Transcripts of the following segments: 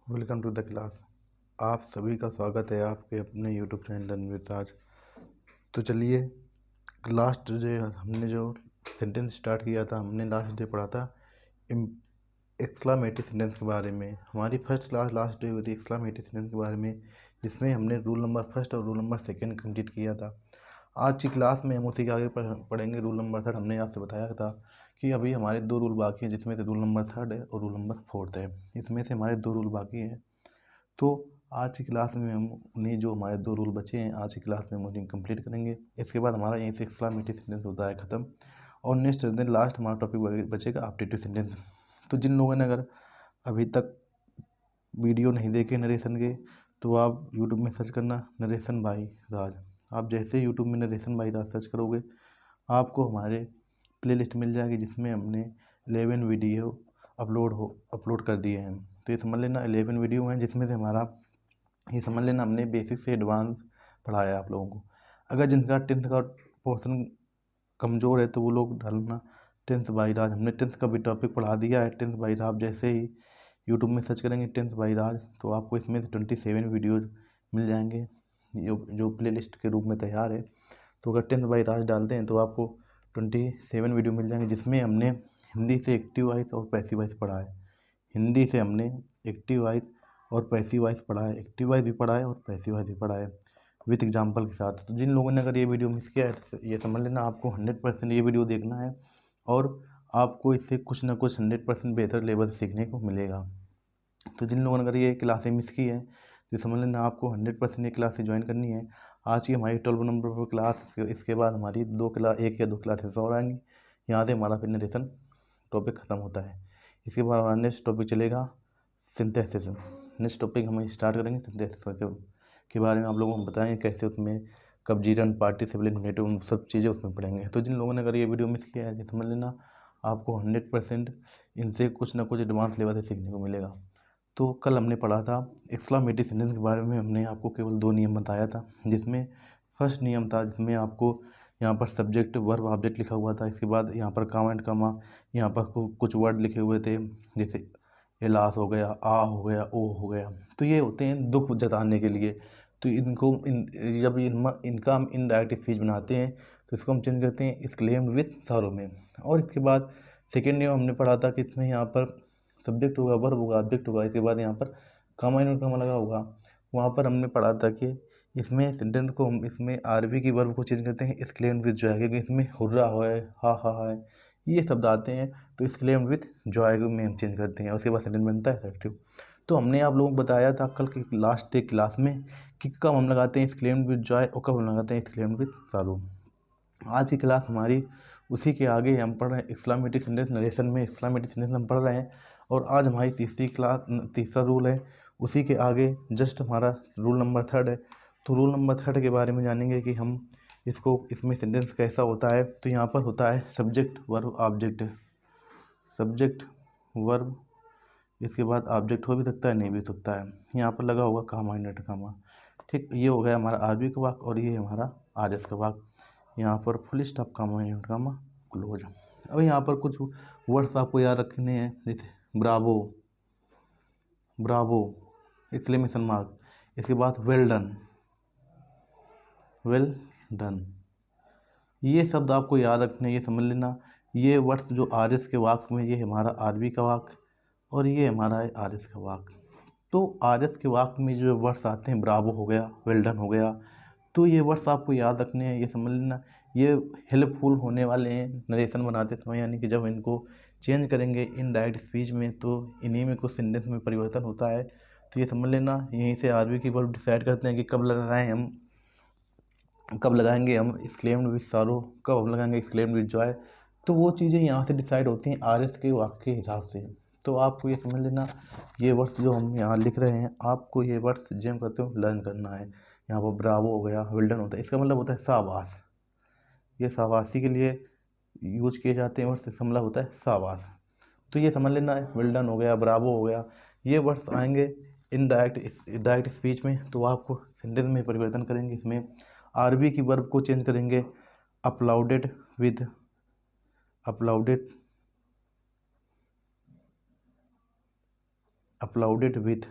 Welcome to the class. आप सभी का स्वागत है आपके अपने यूट्यूब चैनल रणवीर। तो चलिए, लास्ट जो हमने जो सेंटेंस स्टार्ट किया था, हमने लास्ट डे पढ़ा था एक्सक्लामेटरी सेंटेंस के बारे में। हमारी फर्स्ट क्लास लास्ट डे हुई थी एक्सक्लामेटरी सेंटेंस के बारे में, जिसमें हमने रूल नंबर फर्स्ट और रूल नंबर सेकेंड कंप्लीट किया था। आज की क्लास में हम उसी के आगे पढ़ेंगे रूल नंबर थर्ड। हमने आपसे बताया था कि अभी हमारे 2 रूल बाकी हैं, जिसमें से रूल नंबर थर्ड है और रूल नंबर फोर्थ है। इसमें से हमारे 2 रूल बाकी हैं। तो आज की क्लास में हम उन्हें जो हमारे 2 रूल बचे हैं, आज की क्लास में हम उन्हें कंप्लीट करेंगे। इसके बाद हमारा यहीं से एक्सक्लामेटरी सेंटेंस होता है ख़त्म, और नेक्स्ट दिन लास्ट हमारा टॉपिक बचेगा एप्टीट्यूड सेंटेंस। तो जिन लोगों ने अगर अभी तक वीडियो नहीं देखे नरेशन के, तो आप यूट्यूब में सर्च करना नरेशन बाई राज। आप जैसे यूट्यूब में नरेशन बाई राज सर्च करोगे, आपको हमारे प्लेलिस्ट मिल जाएगी, जिसमें हमने 11 वीडियो अपलोड कर दिए हैं। तो ये समझ लेना 11 वीडियो हैं, जिसमें से हमारा ये समझ लेना हमने बेसिक से एडवांस पढ़ाया आप लोगों को। अगर जिनका 10th का पोर्शन कमज़ोर है तो वो लोग डालना 10th बाई राज। हमने 10th का भी टॉपिक पढ़ा दिया है 10th बाई राज। जैसे ही यूट्यूब में सर्च करेंगे 10th बाई राज, तो आपको इसमें से 27 वीडियोज मिल जाएंगे जो प्ले लिस्ट के रूप में तैयार है। तो अगर 10th बाई राज डालते हैं तो आपको 27 वीडियो मिल जाएंगे, जिसमें हमने हिंदी से एक्टिव वॉइस और पैसिव वॉइस पढ़ा है। हिंदी से हमने एक्टिव वॉइस और पैसिव वॉइस पढ़ा है, एक्टिव वॉइस भी पढ़ा है और पैसिव वॉइस भी पढ़ा है विथ एग्जाम्पल के साथ। तो जिन लोगों ने अगर ये वीडियो मिस किया है, तो ये समझ लेना आपको 100% ये वीडियो देखना है, और आपको इससे कुछ ना कुछ 100% बेहतर लेवल सीखने को मिलेगा। तो जिन लोगों ने अगर ये क्लासें मिस की है, तो समझ लेना आपको 100% ये क्लासें ज्वाइन करनी है। आज की हमारी 12 नंबर पर क्लास, इसके बाद हमारी 1 या 2 क्लासेस और आएंगी। यहाँ से हमारा फिर नरेशन टॉपिक ख़त्म होता है। इसके बाद हमारा नेक्स्ट टॉपिक चलेगा सिंथेसिस। नेक्स्ट टॉपिक हम स्टार्ट करेंगे सिंथेसिस के बारे में। आप लोगों को बताएंगे कैसे उसमें कब्जीरन, पार्टिसिपल, इन्फिनेटिव, सब चीज़ें उसमें पढ़ेंगे। तो जिन लोगों ने अगर ये वीडियो मिस किया है, तो समझ लेना आपको 100% इनसे कुछ ना कुछ एडवांस लेवल से सीखने को मिलेगा। तो कल हमने पढ़ा था एक्सक्लामेटरी सेंटेंस के बारे में। हमने आपको केवल 2 नियम बताया था, जिसमें फर्स्ट नियम था जिसमें आपको यहाँ पर सब्जेक्ट वर्ब ऑब्जेक्ट लिखा हुआ था। इसके बाद यहाँ पर कॉमा एंड कॉमा, यहाँ पर कुछ वर्ड लिखे हुए थे, जैसे एलास हो गया, आ हो गया, ओ हो गया। तो ये होते हैं दुख जताने के लिए। तो इनको जब इनका हम इनडायरेक्ट स्पीच बनाते हैं, तो इसको हम चेंज करते हैं एक्सक्लेम्ड विथ सॉरो में। और इसके बाद सेकेंड नियम हमने पढ़ा था कि इसमें यहाँ पर सब्जेक्ट होगा, वर्ब होगा, ऑब्जेक्ट होगा, इसके बाद यहाँ पर कॉमा एंड कॉमा लगा होगा। वहाँ पर हमने पढ़ा था कि इसमें सेंटेंस को हम इसमें आरबी की वर्ब को चेंज करते हैं एक्सक्लेम्ड विथ जॉय, क्योंकि इसमें हुर्रा है, हा है, ये शब्द आते हैं। तो एक्सक्लेम्ड विथ जॉय में हम चेंज करते हैं, उसके बाद सेंटेंस बनता है इफेक्टिव। तो हमने आप लोगों को बताया था कल की लास्ट डे क्लास में कि कब हम लगाते हैं एक्सक्लेम्ड विथ जॉय और कब हम लगाते हैं एक्सक्लेम्ड विथ सॉरो। आज की क्लास हमारी उसी के आगे हम पढ़ रहे हैं एक्सक्लामेटरी सेंटेंस नरेशन में। एक्सक्लामेटरी सेंटेंस हम पढ़ रहे हैं, और आज हमारी तीसरा रूल है। उसी के आगे जस्ट हमारा रूल नंबर थर्ड है। तो रूल नंबर थर्ड के बारे में जानेंगे कि हम इसमें सेंटेंस कैसा होता है। तो यहाँ पर होता है subject verb object, subject verb, इसके बाद ऑब्जेक्ट हो भी सकता है, नहीं भी सकता है। यहाँ पर लगा होगा कॉमा एंड कॉमा। ठीक, ये हो गया हमारा आरबी का वाक्य, और ये हमारा आरएस का वाक्य। यहाँ पर full stop comma and comma close. अब यहाँ पर कुछ वर्ड्स आपको याद रखने हैं, जैसे ब्रावो, ब्रावो एक्सक्लेमेशन मार्क, इसके बाद वेल डन, वेल डन। ये शब्द आपको याद रखने, ये समझ लेना ये वर्ड्स जो आरएस के वाक्य में, ये हमारा आरबी का वाक्य और ये हमारा है आरएस का वाक्य। तो आरएस के वाक्य में जो वर्ड्स आते हैं, ब्रावो हो गया, वेल डन हो गया, तो ये वर्ड्स आपको याद रखने हैं, ये समझ लेना ये हेल्पफुल होने वाले हैं नरेशन बनाते समय। यानी कि जब इनको चेंज करेंगे इनडायरेक्ट स्पीच में, तो इन्हीं में कुछ सेंटेंस में परिवर्तन होता है। तो ये समझ लेना यहीं से आरबी की वर्ब डिसाइड करते हैं कि कब लगाएंगे हम एक्सक्लेम्ड विथ सॉरो, कब हम लगाएंगे एक्सक्लेम्ड विथ जॉय। तो वो चीज़ें यहाँ से डिसाइड होती हैं आरएस के वाक्य के हिसाब से। तो आपको ये समझ लेना ये वर्ड्स जो हम यहाँ लिख रहे हैं, आपको ये वर्ड्स जेम करते हो लर्न करना है। यहाँ पर ब्रावो हो गया, वेल्डन होता है, इसका मतलब होता है शाबाश। ये शाबाशी के लिए यूज किए जाते हैं वर्ड्स, इसका मतलब होता है शाबाश। तो ये समझ लेना है वेल्डन हो गया, ब्रावो हो गया, ये वर्ड्स आएंगे डायरेक्ट स्पीच में, तो आपको सेंटेंस में परिवर्तन करेंगे। इसमें आरबी की वर्ब को चेंज करेंगे अपलाउडेड विद, अपलाउडेड विथ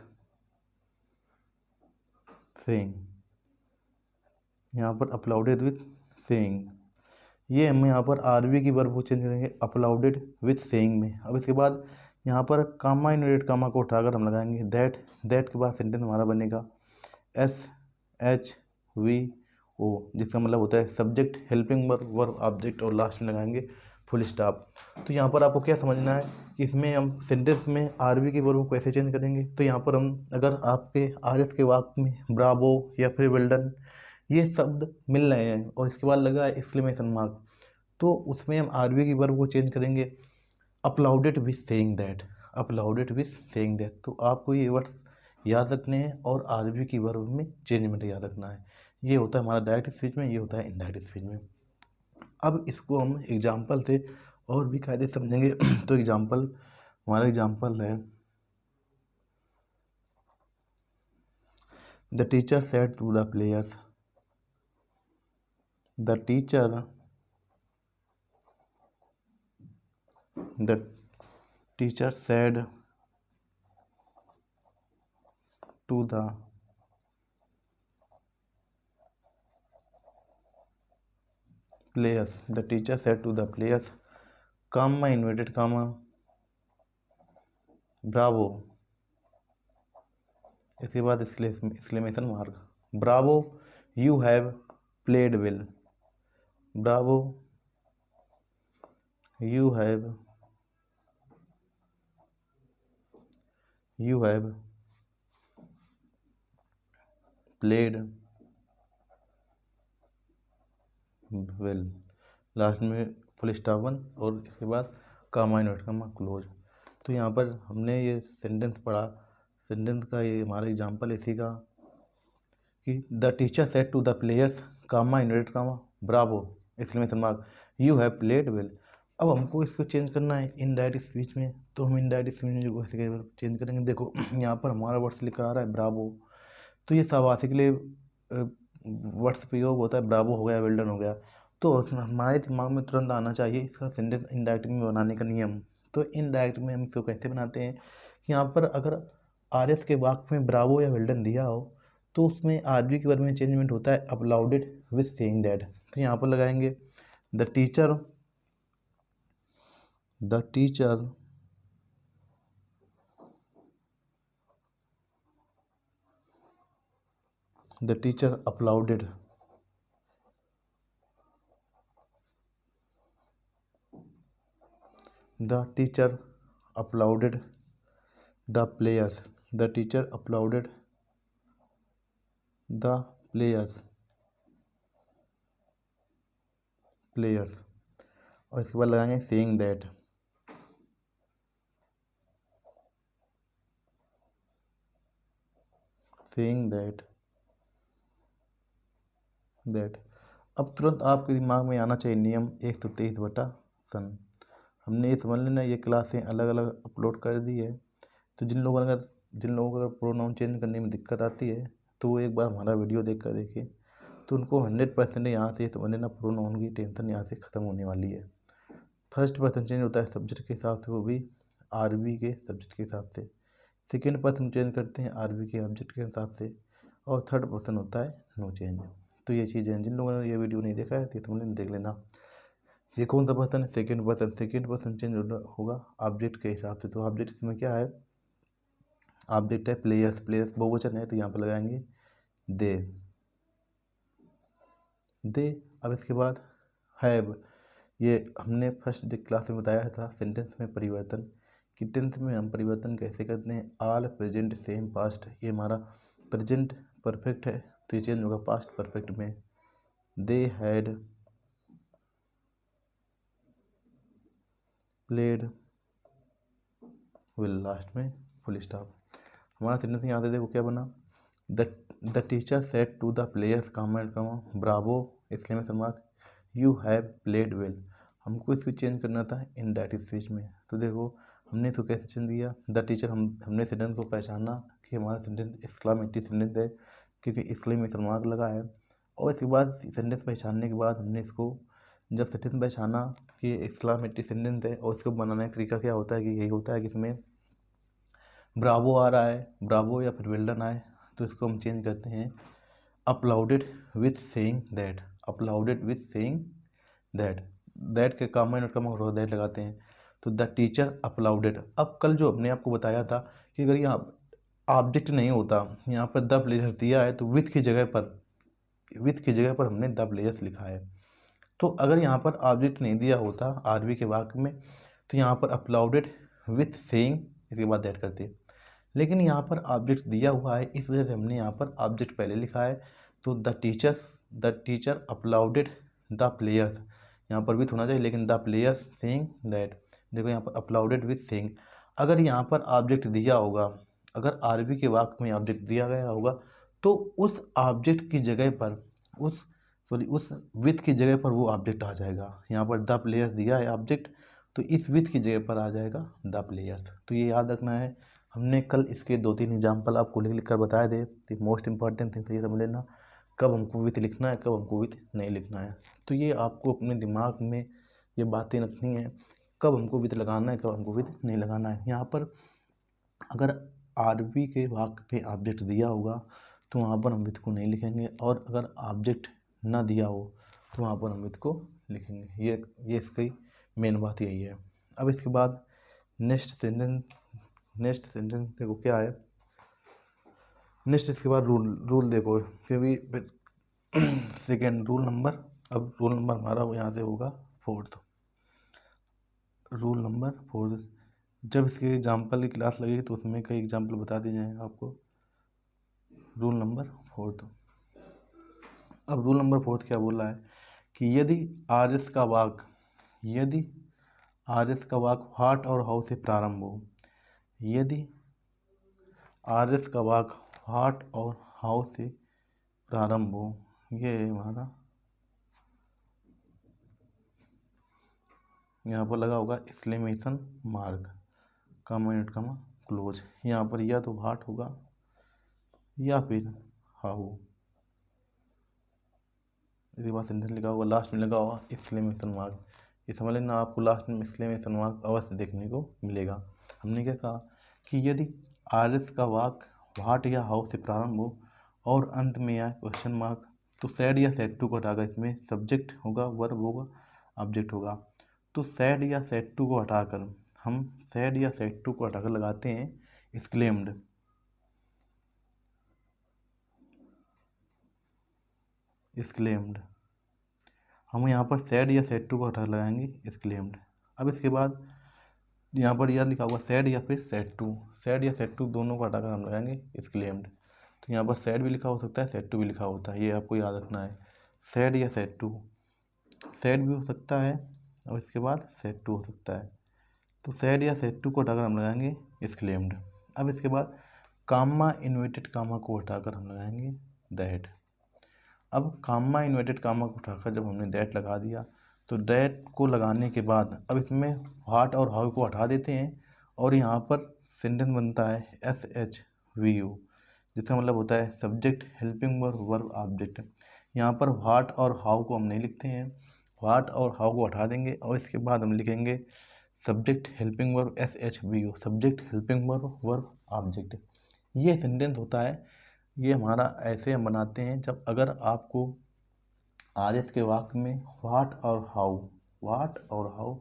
सेइंग, यहाँ पर अपलाउडेड विथ सेइंग, ये हम यहाँ पर आरवी की वर्ब को चेंज करेंगे अपलाउडेड विथ सेइंग में। अब इसके बाद यहाँ पर कामा इनवर्टेड कामा को उठाकर हम लगाएंगे दैट के बाद सेंटेंस हमारा बनेगा SHVO, जिसका मतलब होता है सब्जेक्ट, हेल्पिंग वर्ब, ऑब्जेक्ट और लास्ट में लगाएंगे फुल स्टॉप। तो यहाँ पर आपको क्या समझना है कि इसमें हम सेंटेंस में आरवी की वर्ब को कैसे चेंज करेंगे। तो यहाँ पर हम अगर आपके RS के वाक्य में ब्रावो या फिर वेल्डन ये शब्द मिल रहे हैं और इसके बाद लगा है एक्सक्लेमेशन मार्क, तो उसमें हम आरवी की वर्ब को चेंज करेंगे applauded with saying that, applauded with saying that. तो आपको ये वर्ड्स याद रखने हैं और आरवी की वर्ब में चेंजमेंट याद रखना है। ये होता है हमारा डायरेक्ट स्पीच में, ये होता है इनडायरेक्ट स्पीच में। अब इसको हम एग्जाम्पल से और भी कायदे समझेंगे। तो एग्जाम्पल, हमारा एग्जाम्पल है the teacher said to the players, the टीचर said to the players, the teacher said to the players, comma inverted comma bravo, इसके बाद exclamation mark, Bravo you have played well, Bravo you have played well, last में full stop one और इसके बाद कामा inverted कामा close. तो यहाँ पर हमने ये सेंटेंस पढ़ा, सेंटेंस का ये हमारा एग्जांपल इसी का कि the teacher said to the players comma inverted comma bravo exclamation mark you have played well. अब हमको इसको चेंज करना है इनडायरेक्ट स्पीच में, तो हम इनडायरेक्ट स्पीच में जो कैसे चेंज करेंगे, देखो यहाँ पर हमारा वर्ड्स लिखा आ रहा है ब्रावो, तो ये शाबाशी के लिए वर्ड्स प्रयोग होता है, ब्रावो हो गया, वेल्डन हो गया। तो हमारे दिमाग में तुरंत आना चाहिए इसका सेंटेंस इनडायरेक्ट में बनाने का नियम। तो इनडायरेक्ट में हम इसको कैसे बनाते हैं कि यहाँ पर अगर RS के वाक्य में ब्रावो या वेल्डन दिया हो तो उसमें आरवी के वर्ब में चेंजमेंट होता है अपलाउडेड विथ सेइंग दैट। तो यहाँ पर लगाएंगे the teacher applauded the teacher uploaded the players, the teacher uploaded the players और इसके बाद लगाएंगे saying that, अब तुरंत आपके दिमाग में आना चाहिए नियम 123/सन। हमने ये समझ लेना, ये क्लासें अलग अलग अपलोड कर दी है, तो जिन लोगों को अगर प्रोनाउन चेंज करने में दिक्कत आती है तो वो एक बार हमारा वीडियो देख कर देखें, तो उनको 100% यहाँ से ये समझ लेना प्रोनाउन की टेंशन यहाँ से ख़त्म होने वाली है। फर्स्ट पर्सन चेंज होता है सब्जेक्ट के हिसाब से, वो भी आरवी के सब्जेक्ट के हिसाब से। सेकेंड पर्सन चेंज करते हैं आरवी के ऑब्जेक्ट के हिसाब से, और थर्ड पर्सन होता है नो चेंज। तो ये चीज़ें हैं, जिन लोगों ने ये वीडियो नहीं देखा है तो तुम देख लेना। ये कौन सा पर्सन है, सेकेंड पर्सन चेंज होगा ऑब्जेक्ट के हिसाब से। तो ऑब्जेक्ट इसमें क्या है, ऑब्जेक्ट है प्लेयर्स बहुवचन है, तो यहाँ पर लगाएंगे दे। अब इसके बाद हैव, ये हमने फर्स्ट क्लास में बताया था सेंटेंस में परिवर्तन कि टेंस में हम परिवर्तन कैसे करते हैं। ऑल प्रेजेंट सेम पास्ट, ये हमारा प्रेजेंट परफेक्ट है तो ये चेंज होगा पास्ट परफेक्ट में। They had played well, last में फुल स्टॉप। हमारा सेंटेंस यहाँ से देखो क्या बना, the teacher said to the players bravo exclamation mark you have played well. हमको इसको चेंज करना था इनडायरेक्ट स्पीच में। तो देखो हमने इसको कैसे चेंज किया, द टीचर हमने सेंटेंस को पहचाना कि हमारा सेंटेंस एक्सक्लेमेटरी सेंटेंस है क्योंकि एक्सक्लेमेशन मार्क लगा है। और इसके बाद सेंटेंस पहचानने के बाद हमने इसको जब सेंटेंस पहचाना कि एक्सक्लेमेटरी सेंटेंस है, और इसको बनाने का तरीका क्या होता है कि यही होता है कि इसमें ब्रावो आ रहा है, ब्रावो या फिर वेल्डन आए, तो इसको हम चेंज करते हैं applauded with saying that, applauded with saying that के कॉमा नोट कॉमा दैट लगाते हैं। तो द टीचर अपलाउडेड, अब कल जो अपने आपको बताया था कि अगर यहाँ ऑब्जेक्ट नहीं होता, यहाँ पर द प्लेयर्स दिया है तो विथ की जगह पर हमने द प्लेयर्स लिखा है। तो अगर यहाँ पर ऑब्जेक्ट नहीं दिया होता आरवी के वाक्य में तो यहाँ पर अपलाउडेड विथ सेइंग इसके बाद दैट करते, लेकिन यहाँ पर ऑब्जेक्ट दिया हुआ है इस वजह से हमने यहाँ पर ऑब्जेक्ट पहले लिखा है। तो the teacher applauded the players, यहाँ पर विथ होना चाहिए लेकिन द प्लेयर्स सेइंग दैट, देखो यहाँ पर अपलाउडेड विथ सेइंग। अगर यहाँ पर ऑब्जेक्ट दिया होगा, अगर आरवी के वाक्य में ऑब्जेक्ट दिया गया होगा तो उस ऑब्जेक्ट की जगह पर उस विथ की जगह पर वो ऑब्जेक्ट आ जाएगा। यहाँ पर द प्लेयर्स दिया है ऑब्जेक्ट तो इस विथ की जगह पर आ जाएगा द प्लेयर्स। तो ये याद रखना है। हमने कल इसके 2-3 एग्जाम्पल आपको लिख कर बताए थे। तो मोस्ट इंपॉर्टेंट थिंग तो ये समझ लेना कब हमको विथ लिखना है, कब हमको विथ नहीं लिखना है। तो ये आपको अपने दिमाग में ये बातें रखनी है, कब हमको विथ लगाना है, कब हमको विथ नहीं लगाना है। यहाँ पर अगर आरवी के वाक्य पे ऑब्जेक्ट दिया होगा तो वहाँ पर हम विथ को नहीं लिखेंगे, और अगर ऑब्जेक्ट ना दिया हो तो वहाँ पर हम विथ को लिखेंगे। ये इसकी मेन बात यही है। अब इसके बाद नेक्स्ट सेंटेंस देखो क्या है। नेक्स्ट इसके बाद रूल देखो, क्योंकि सेकेंड रूल नंबर, अब रूल नंबर हमारा यहाँ से होगा 4th, रूल नंबर 4th। जब इसके एग्जाम्पल की क्लास लगेगी तो उसमें कई एग्जाम्पल बता दिए जाएंगे आपको। रूल नंबर 4th, अब रूल नंबर 4th क्या बोल रहा है कि यदि आरएस का वाक्य व्हाट और हाउ से प्रारंभ हो, यदि आरएस का वाक्य व्हाट और हाउ से प्रारंभ हो, ये हमारा यहाँ पर लगा होगा exclamation mark comma unit comma close. यहाँ पर या तो व्हाट होगा या फिर हाउ, इसके बाद सेंटेंस लिखा होगा, लास्ट में लगा होगा एक्सक्लेमेशन मार्क। ये समझ लेना आपको लास्ट में एक्सक्लेमेशन मार्क अवश्य देखने को मिलेगा। हमने क्या कहा कि यदि आरएस का वाक्य व्हाट या हाउ से प्रारंभ हो और अंत में आए क्वेश्चन मार्क तो सैड या सैड टू को हटाकर इसमें सब्जेक्ट होगा, वर्ब होगा, ऑब्जेक्ट होगा। तो सैड या सैड टू को हटाकर हम सैड या सैड टू को हटाकर लगाते हैं एक्सक्लेम्ड। हम यहाँ पर सैड या सैड टू को हटा लगाएंगे एक्सक्लेम्ड। अब इसके बाद यहाँ पर यह लिखा होगा सैड या फिर सैड टू दोनों को हटाकर हम लगाएंगे एक्सक्लेम्ड। तो यहाँ पर सैड भी लिखा हो सकता है, सैड टू भी लिखा होता है, ये आपको याद रखना है। सैड या सैड टू, सैड भी हो सकता है और इसके बाद सैड टू हो सकता है। तो सैड या सैड टू को हटाकर हम लगाएंगे एक्सक्लेम्ड। अब इसके बाद कामा इन्वर्टेड कामा को हटाकर हम लगाएंगे दैट। अब कामा इन्वर्टेड कामा को उठाकर जब हमने दैट लगा दिया तो दैट को लगाने के बाद अब इसमें व्हाट और हाउ को हटा देते हैं और यहाँ पर सेंटेंस बनता है SHVU, जिसका मतलब होता है सब्जेक्ट हेल्पिंग वर्ब ऑब्जेक्ट। यहाँ पर व्हाट और हाउ को हम नहीं लिखते हैं, व्हाट और हाउ को हटा देंगे और इसके बाद हम लिखेंगे subject helping verb SHVU, subject helping verb object. ये सेंटेंस होता है, ये हमारा ऐसे हम बनाते हैं जब अगर आपको आरएस के वाक्य में व्हाट और हाउ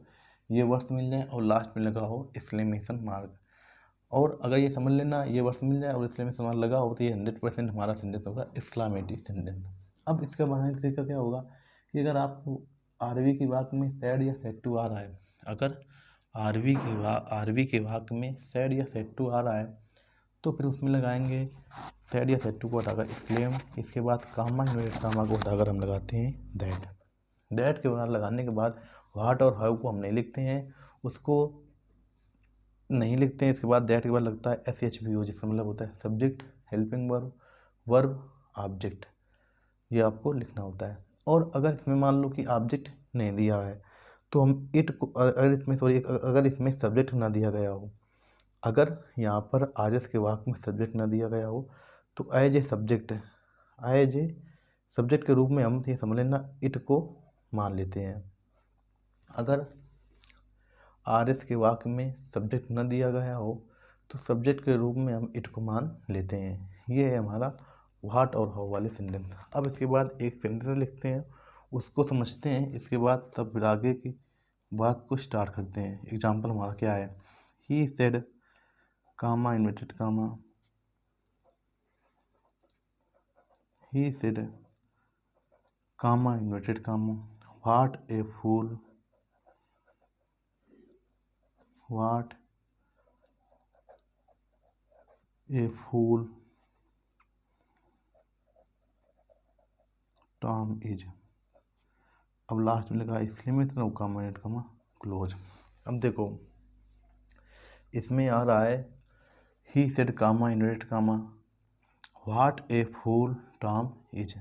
ये वर्ड्स मिल जाए और लास्ट में लगा हो एक्सक्लेमेशन मार्क, और अगर ये समझ लेना ये वर्ड्स मिल जाए और एक्सक्लेमेशन मार्क लगा हो तो ये 100% हमारा सेंटेंस होगा एक्सक्लेमेटरी सेंटेंस। अब इसका बनाने का तरीका क्या होगा कि अगर आपको आरवी के वाक्य में सैड या सैड टू आ रहा है, अगर आरवी के वाक्य में सैड या सैड टू आ रहा है तो फिर उसमें लगाएंगे सैड या सैड टू को हटाकर एक्सक्लेम। इसके बाद कामा इन्वर्टेड कामा को हटाकर हम लगाते हैं दैट के बाद लगाने के बाद व्हाट और हाउ को हम नहीं लिखते हैं, उसको नहीं लिखते हैं। इसके बाद दैट के बाद लगता है SHVO, जिसका मतलब होता है सब्जेक्ट हेल्पिंग वर्ब ऑब्जेक्ट, ये आपको लिखना होता है। और अगर इसमें मान लो कि ऑब्जेक्ट नहीं दिया है तो हम इट को अगर इसमें सब्जेक्ट ना दिया गया हो, अगर यहाँ पर आरएस के वाक्य में सब्जेक्ट ना दिया गया हो तो एज ए सब्जेक्ट के रूप में हम ये समझ लेना इट को मान लेते हैं। अगर आरएस के वाक्य में सब्जेक्ट न दिया गया हो तो सब्जेक्ट के रूप में हम इट को मान लेते हैं। ये है हमारा व्हाट और हाउ वाले सेंटेंस। अब इसके बाद एक सेंटेंस लिखते हैं, उसको समझते हैं, इसके बाद तब फिर आगे की बात को स्टार्ट करते हैं। एग्जाम्पल हमारा क्या है, he said comma inverted comma, he said comma inverted comma, what a fool, what a fool Tom is. अब लास्ट में लिखा इसलिए मैं इतना कामा इन्वर्टेड कामा क्लोज। अब देखो इसमें आ रहा है he said comma inverted comma what a fool Tom is,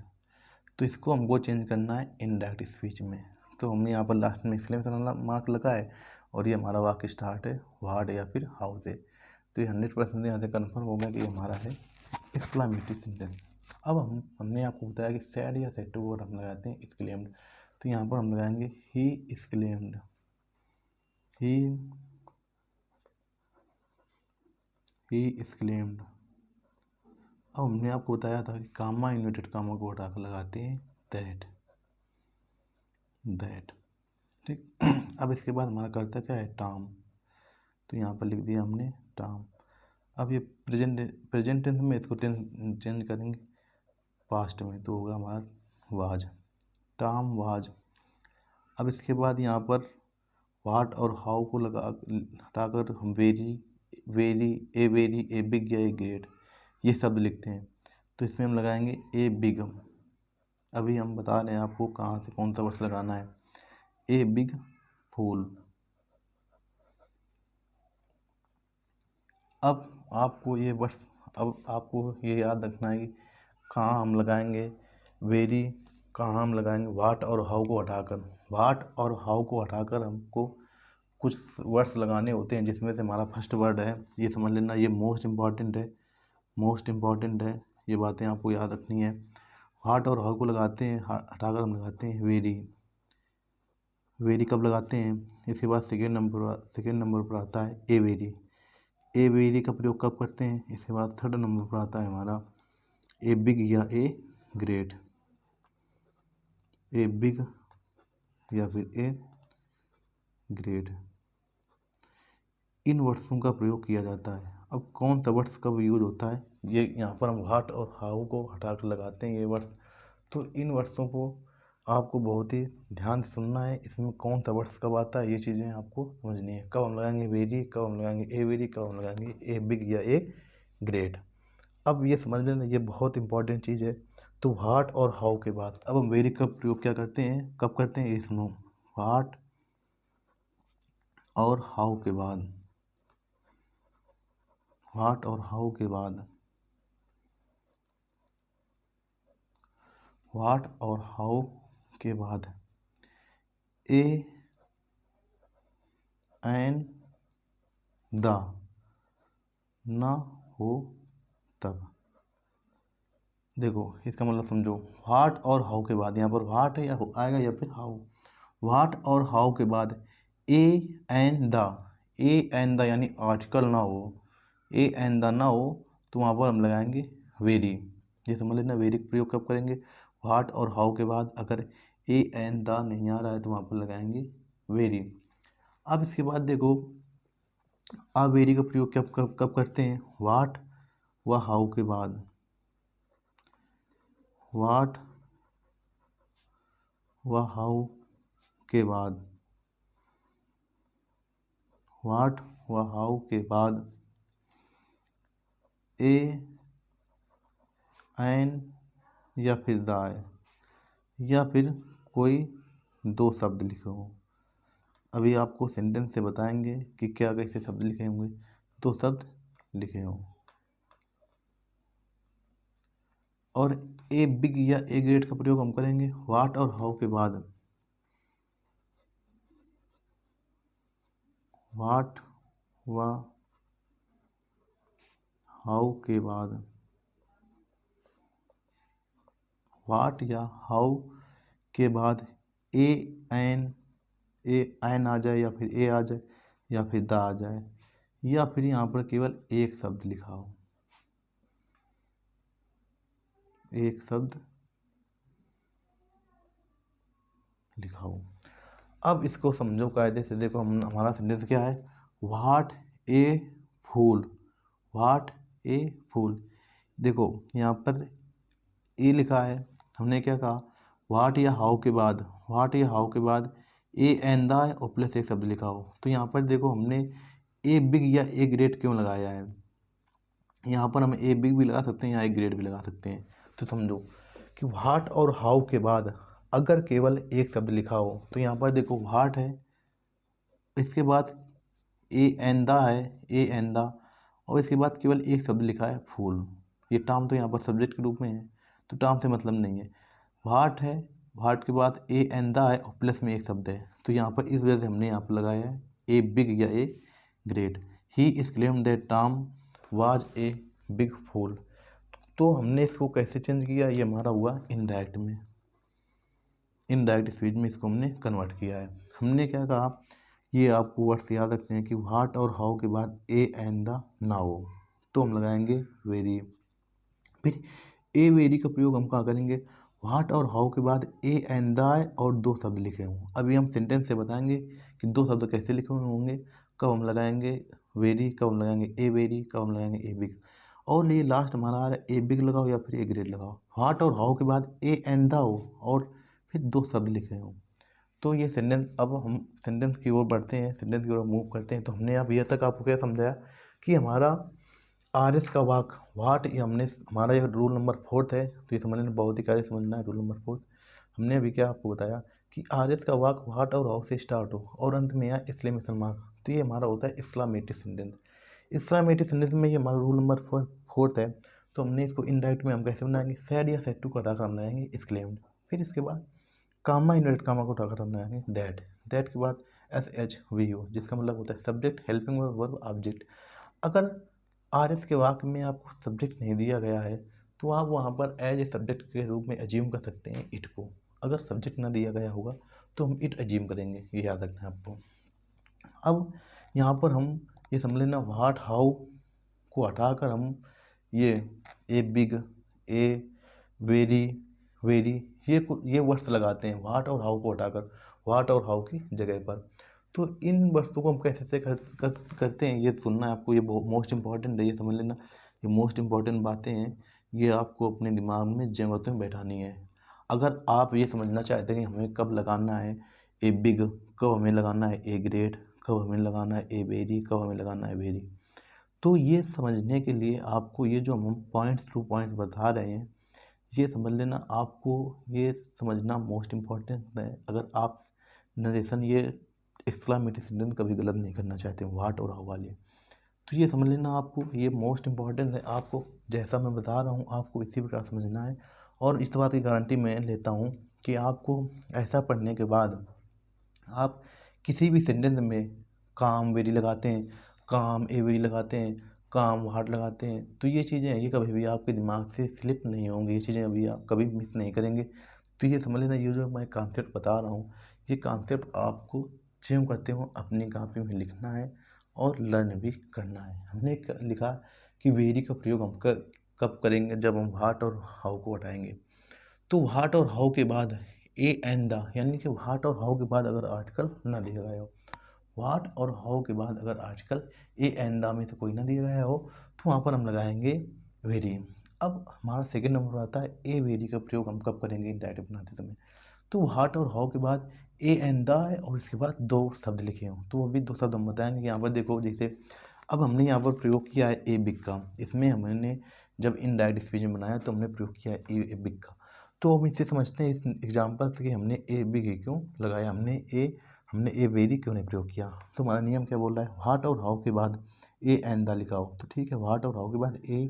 तो इसको हमको चेंज करना है इनडायरेक्ट स्पीच में। तो हमने यहाँ पर लास्ट में एक्सक्लेमेशन मार्क लगा है और ये हमारा वाक्य स्टार्ट है व्हाट या फिर हाउ से। तो ये 100% यहाँ से कन्फर्म हो गया कि ये हमारा है एक्सक्लेमेटरी सेंटेंस। अब हमने आपको बताया कि सैड या सेड को हम लगाते हैं एक्सक्लेम्ड, तो यहाँ पर हम लगाएंगे ही एक्सक्लेम्ड, ही एक्सक्लेम्ड। अब हमने आपको बताया था कि कामा इन्वर्टेड कामा को हटाकर लगाते हैं दैट, दैट, ठीक। अब इसके बाद हमारा कर्ता क्या है टॉम, तो यहाँ पर लिख दिया हमने टॉम। अब ये प्रेजेंट टेंस में इसको चेंज करेंगे पास्ट में, तो होगा हमारा वाज, टॉम वाज। अब इसके बाद यहाँ पर व्हाट और हाउ को हटाकर हम वेरी, ए बिग या ए ग्रेट ये शब्द लिखते हैं, तो इसमें हम लगाएंगे ए बिग। अभी हम बता रहे हैं आपको कहाँ से कौन सा वर्ड लगाना है, ए बिग फूल। अब आपको ये याद रखना है कि कहाँ हम लगाएंगे वेरी, कहाँ हम लगाएंगे व्हाट और हाउ को हटाकर। व्हाट और हाउ को हटाकर हमको कुछ वर्ड्स लगाने होते हैं, जिसमें से हमारा फर्स्ट वर्ड है, ये समझ लेना, ये मोस्ट इम्पॉर्टेंट है, मोस्ट इम्पॉर्टेंट है, ये बातें आपको याद रखनी है। व्हाट और हाउ को लगाते हैं हटाकर हम लगाते हैं वेरी, वेरी कब लगाते हैं, इसके बाद सेकेंड नंबर पर आता है ए वेरी, ए वेरी का प्रयोग कब करते हैं, इसके बाद थर्ड नंबर पर आता है हमारा ए बिग या ए ग्रेट, ए बिग या फिर ए ग्रेट, इन वर्ड्सों का प्रयोग किया जाता है। अब कौन सा वर्ड्स कब यूज होता है, ये यहाँ पर हम व्हाट और हाउ को हटाकर लगाते हैं ये वर्ड्स, तो इन वर्ड्सों को आपको बहुत ही ध्यान से सुनना है, इसमें कौन सा वर्ड्स कब आता है ये चीज़ें आपको समझनी है। कब हम लगाएंगे वेरी, कब हम लगाएंगे ए वेरी, कब हम लगाएंगे ए बिग या ए ग्रेट। अब ये समझ लेना, ये बहुत इंपॉर्टेंट चीज़ है। तो व्हाट और हाउ के बाद अब हम वेरी का प्रयोग क्या करते हैं, कब करते हैं, ये सुनो, व्हाट और हाउ के बाद, व्हाट और हाउ के बाद, व्हाट और हाउ के बाद ए एंड द ना हो तब। देखो इसका मतलब समझो, व्हाट और हाउ के बाद, यहाँ पर व्हाट है या आएगा या फिर हाउ, व्हाट और हाउ के बाद A and the, A and the यानी आर्टिकल ना हो, ए एंड द ना हो, तो वहाँ पर हम लगाएंगे वेरी। ये समझ लेना, वेरी का प्रयोग कब करेंगे, व्हाट और हाउ के बाद अगर ए एंड द नहीं आ रहा है तो वहाँ पर लगाएंगे वेरी। अब इसके बाद देखो, अब वेरी का प्रयोग कब करते हैं, व्हाट व हाउ के बाद, व्हाट व हाउ के बाद, व्हाट व हाउ के बाद ए एन या फिर द, या फिर कोई दो शब्द लिखे हो। अभी आपको सेंटेंस से बताएंगे कि क्या कैसे शब्द लिखे होंगे, दो शब्द लिखे हों। और ए बिग या ए ग्रेट का प्रयोग हम करेंगे व्हाट और हाउ के बाद, व्हाट व हाउ के बाद, व्हाट या हाउ के बाद ए एन आ जाए या फिर ए आ जाए या फिर द आ जाए, या फिर यहाँ पर केवल एक शब्द लिखा हो। एक शब्द लिखाओ। अब इसको समझो कायदे से। देखो हम हमारा सेंटेंस क्या है, what a fool, what a फूल। देखो यहाँ पर ए लिखा है, हमने क्या कहा, व्हाट या हाउ के बाद, व्हाट या हाउ के बाद ए एंड द और प्लस एक शब्द लिखा हो। तो यहाँ पर देखो हमने ए बिग या ए ग्रेट क्यों लगाया है, यहाँ पर हम ए बिग भी लगा सकते हैं या ए ग्रेट भी लगा सकते हैं। तो समझो कि व्हाट और हाउ के बाद अगर केवल एक शब्द लिखा हो, तो यहाँ पर देखो व्हाट है, इसके बाद ए एंड द है, ए एंड द, और इसके बाद केवल एक शब्द लिखा है फूल। ये टर्म तो यहाँ पर सब्जेक्ट के रूप में है, तो टर्म से मतलब नहीं है। व्हाट है, व्हाट के बाद ए एंड द है और प्लस में एक शब्द है, तो यहाँ पर इस वजह से हमने यहाँ पर लगाया है ए बिग या a great. He is claim that term was a big fool. तो हमने इसको कैसे चेंज किया, ये हमारा हुआ इनडायरेक्ट में, इनडायरेक्ट स्पीच में इसको हमने कन्वर्ट किया है। हमने क्या कहा, ये आपको वर्ड्स याद रखते हैं कि व्हाट और हाउ के बाद ए एंड द ना हो, तो हम लगाएंगे वेरी। फिर ए वेरी का प्रयोग हम कहाँ करेंगे, व्हाट और हाउ के बाद ए एंड द और दो शब्द लिखे हों। अभी हम सेंटेंस से बताएंगे कि दो शब्द कैसे लिखे हुए होंगे, कब हम लगाएंगे वेरी, कब हम लगाएंगे ए वेरी, कब हम लगाएंगे ए बिग। और ये लास्ट हमारा आ रहा है ए बिग लगाओ या फिर ए ग्रेट लगाओ। व्हाट और हाउ के बाद ए एंड द हो और फिर दो शब्द लिखे हों। तो ये सेंटेंस, अब हम सेंटेंस की ओर बढ़ते हैं, सेंटेंस की ओर मूव करते हैं। तो हमने अब ये तक आपको क्या समझाया कि हमारा आर एस का वाक व्हाट, ये हमने हमारा यह रूल नंबर 4 है, तो ये समझने बहुत ही कार्य समझना है रूल नंबर 4। हमने अभी क्या आपको बताया कि आर एस का वाक व्हाट और हाउ से स्टार्ट हो और अंत में या एक्सक्लेमेशन मार्क, तो ये हमारा होता है एक्सक्लामेटिव सेंटेंस। एक्सक्लामेटिव सेंटेंस में ये हमारा रूल नंबर 4 है। तो हमने इसको इनडायरेक्ट में हम कैसे बनाएंगे, सैड या सैड टू को हटाकर हम बनाएंगे एक्सक्लेम्ड। फिर इसके बाद कामा इनवर्टेड कामा को उठाकर हम बनाएंगे दैट, दैट के बाद एस एच वी यू, जिसका मतलब होता है सब्जेक्ट हेल्पिंग वर्ब ऑब्जेक्ट। अगर आर एस के वाक्य में आपको सब्जेक्ट नहीं दिया गया है, तो आप वहाँ पर एज ए सब्जेक्ट के रूप में एज्यूम कर सकते हैं इट को। अगर सब्जेक्ट ना दिया गया होगा तो हम इट एज्यूम करेंगे, ये याद रखना है आपको। अब यहाँ पर हम ये समझ लेना, व्हाट हाउ को हटाकर हम ये a big, a very, very, ये वर्ड्स लगाते हैं व्हाट और हाउ को हटाकर, व्हाट और हाउ की जगह पर। तो इन वस्तुओं को हम कैसे से करते हैं, ये सुनना है आपको, ये मोस्ट इंपॉर्टेंट है, ये समझ लेना। ये मोस्ट इंपॉर्टेंट बातें हैं, ये आपको अपने दिमाग में जगहों में बैठानी है। अगर आप ये समझना चाहते हैं कि हमें कब लगाना है ए बिग, कब हमें लगाना है ए ग्रेट, कब हमें लगाना है ए वेरी, कब हमें लगाना है वेरी, तो ये समझने के लिए आपको ये जो हम पॉइंट्स टू पॉइंट्स बता रहे हैं, ये समझ लेना, आपको ये समझना मोस्ट इम्पॉर्टेंट है। अगर आप नरेशन ये एक्सक्लामेटिव सेंटेंस कभी गलत नहीं करना चाहते व्हाट और हाउ वाले, तो ये समझ लेना आपको ये मोस्ट इम्पॉर्टेंट है। आपको जैसा मैं बता रहा हूँ आपको इसी प्रकार समझना है। और इस बात की गारंटी मैं लेता हूँ कि आपको ऐसा पढ़ने के बाद आप किसी भी सेंटेंस में काम वेरी लगाते हैं, काम ए वेरी लगाते हैं, काम व्हाट लगाते हैं, तो ये चीज़ें हैं, ये कभी भी आपके दिमाग से स्लिप नहीं होंगी, ये चीज़ें अभी आप कभी मिस नहीं करेंगे। तो ये समझ लेना, ये जो मैं कॉन्सेप्ट बता रहा हूँ, ये कॉन्सेप्ट आपको ज्यों करते हो अपनी कॉपी में लिखना है और लर्न भी करना है। हमने लिखा कि वेरी का प्रयोग हम कब करेंगे, जब हम व्हाट और हाउ को हटाएंगे। तो व्हाट और हाउ के बाद ए एंड द, यानी कि व्हाट और हाउ के बाद अगर आर्टिकल ना दिया गया हो, व्हाट और हाउ के बाद अगर आर्टिकल ए एंड द में से कोई ना दिया गया हो, तो वहाँ पर हम लगाएंगे वेरी। अब हमारा सेकेंड नंबर आता है ए वेरी का प्रयोग हम कब करेंगे डायरेक्ट बनाते समय। तो व्हाट और हाउ के बाद ए एंड द है और इसके बाद दो शब्द लिखे हों, तो अभी दो शब्द हम बताएंगे। यहाँ पर देखो, जैसे अब हमने यहाँ पर प्रयोग किया है ए बिग का, इसमें हमने जब इनडायरेक्ट स्पीच में बनाया तो हमने प्रयोग किया है ए बिग का। तो हम इससे समझते हैं इस एग्जाम्पल से कि हमने ए बिग क्यों लगाया, हमने ए वेरी क्यों नहीं प्रयोग किया। तो हमारा नियम क्या बोल रहा है, व्हाट और हाउ के बाद ए एंड द लिखाओ, तो ठीक है, व्हाट और हाउ के बाद ए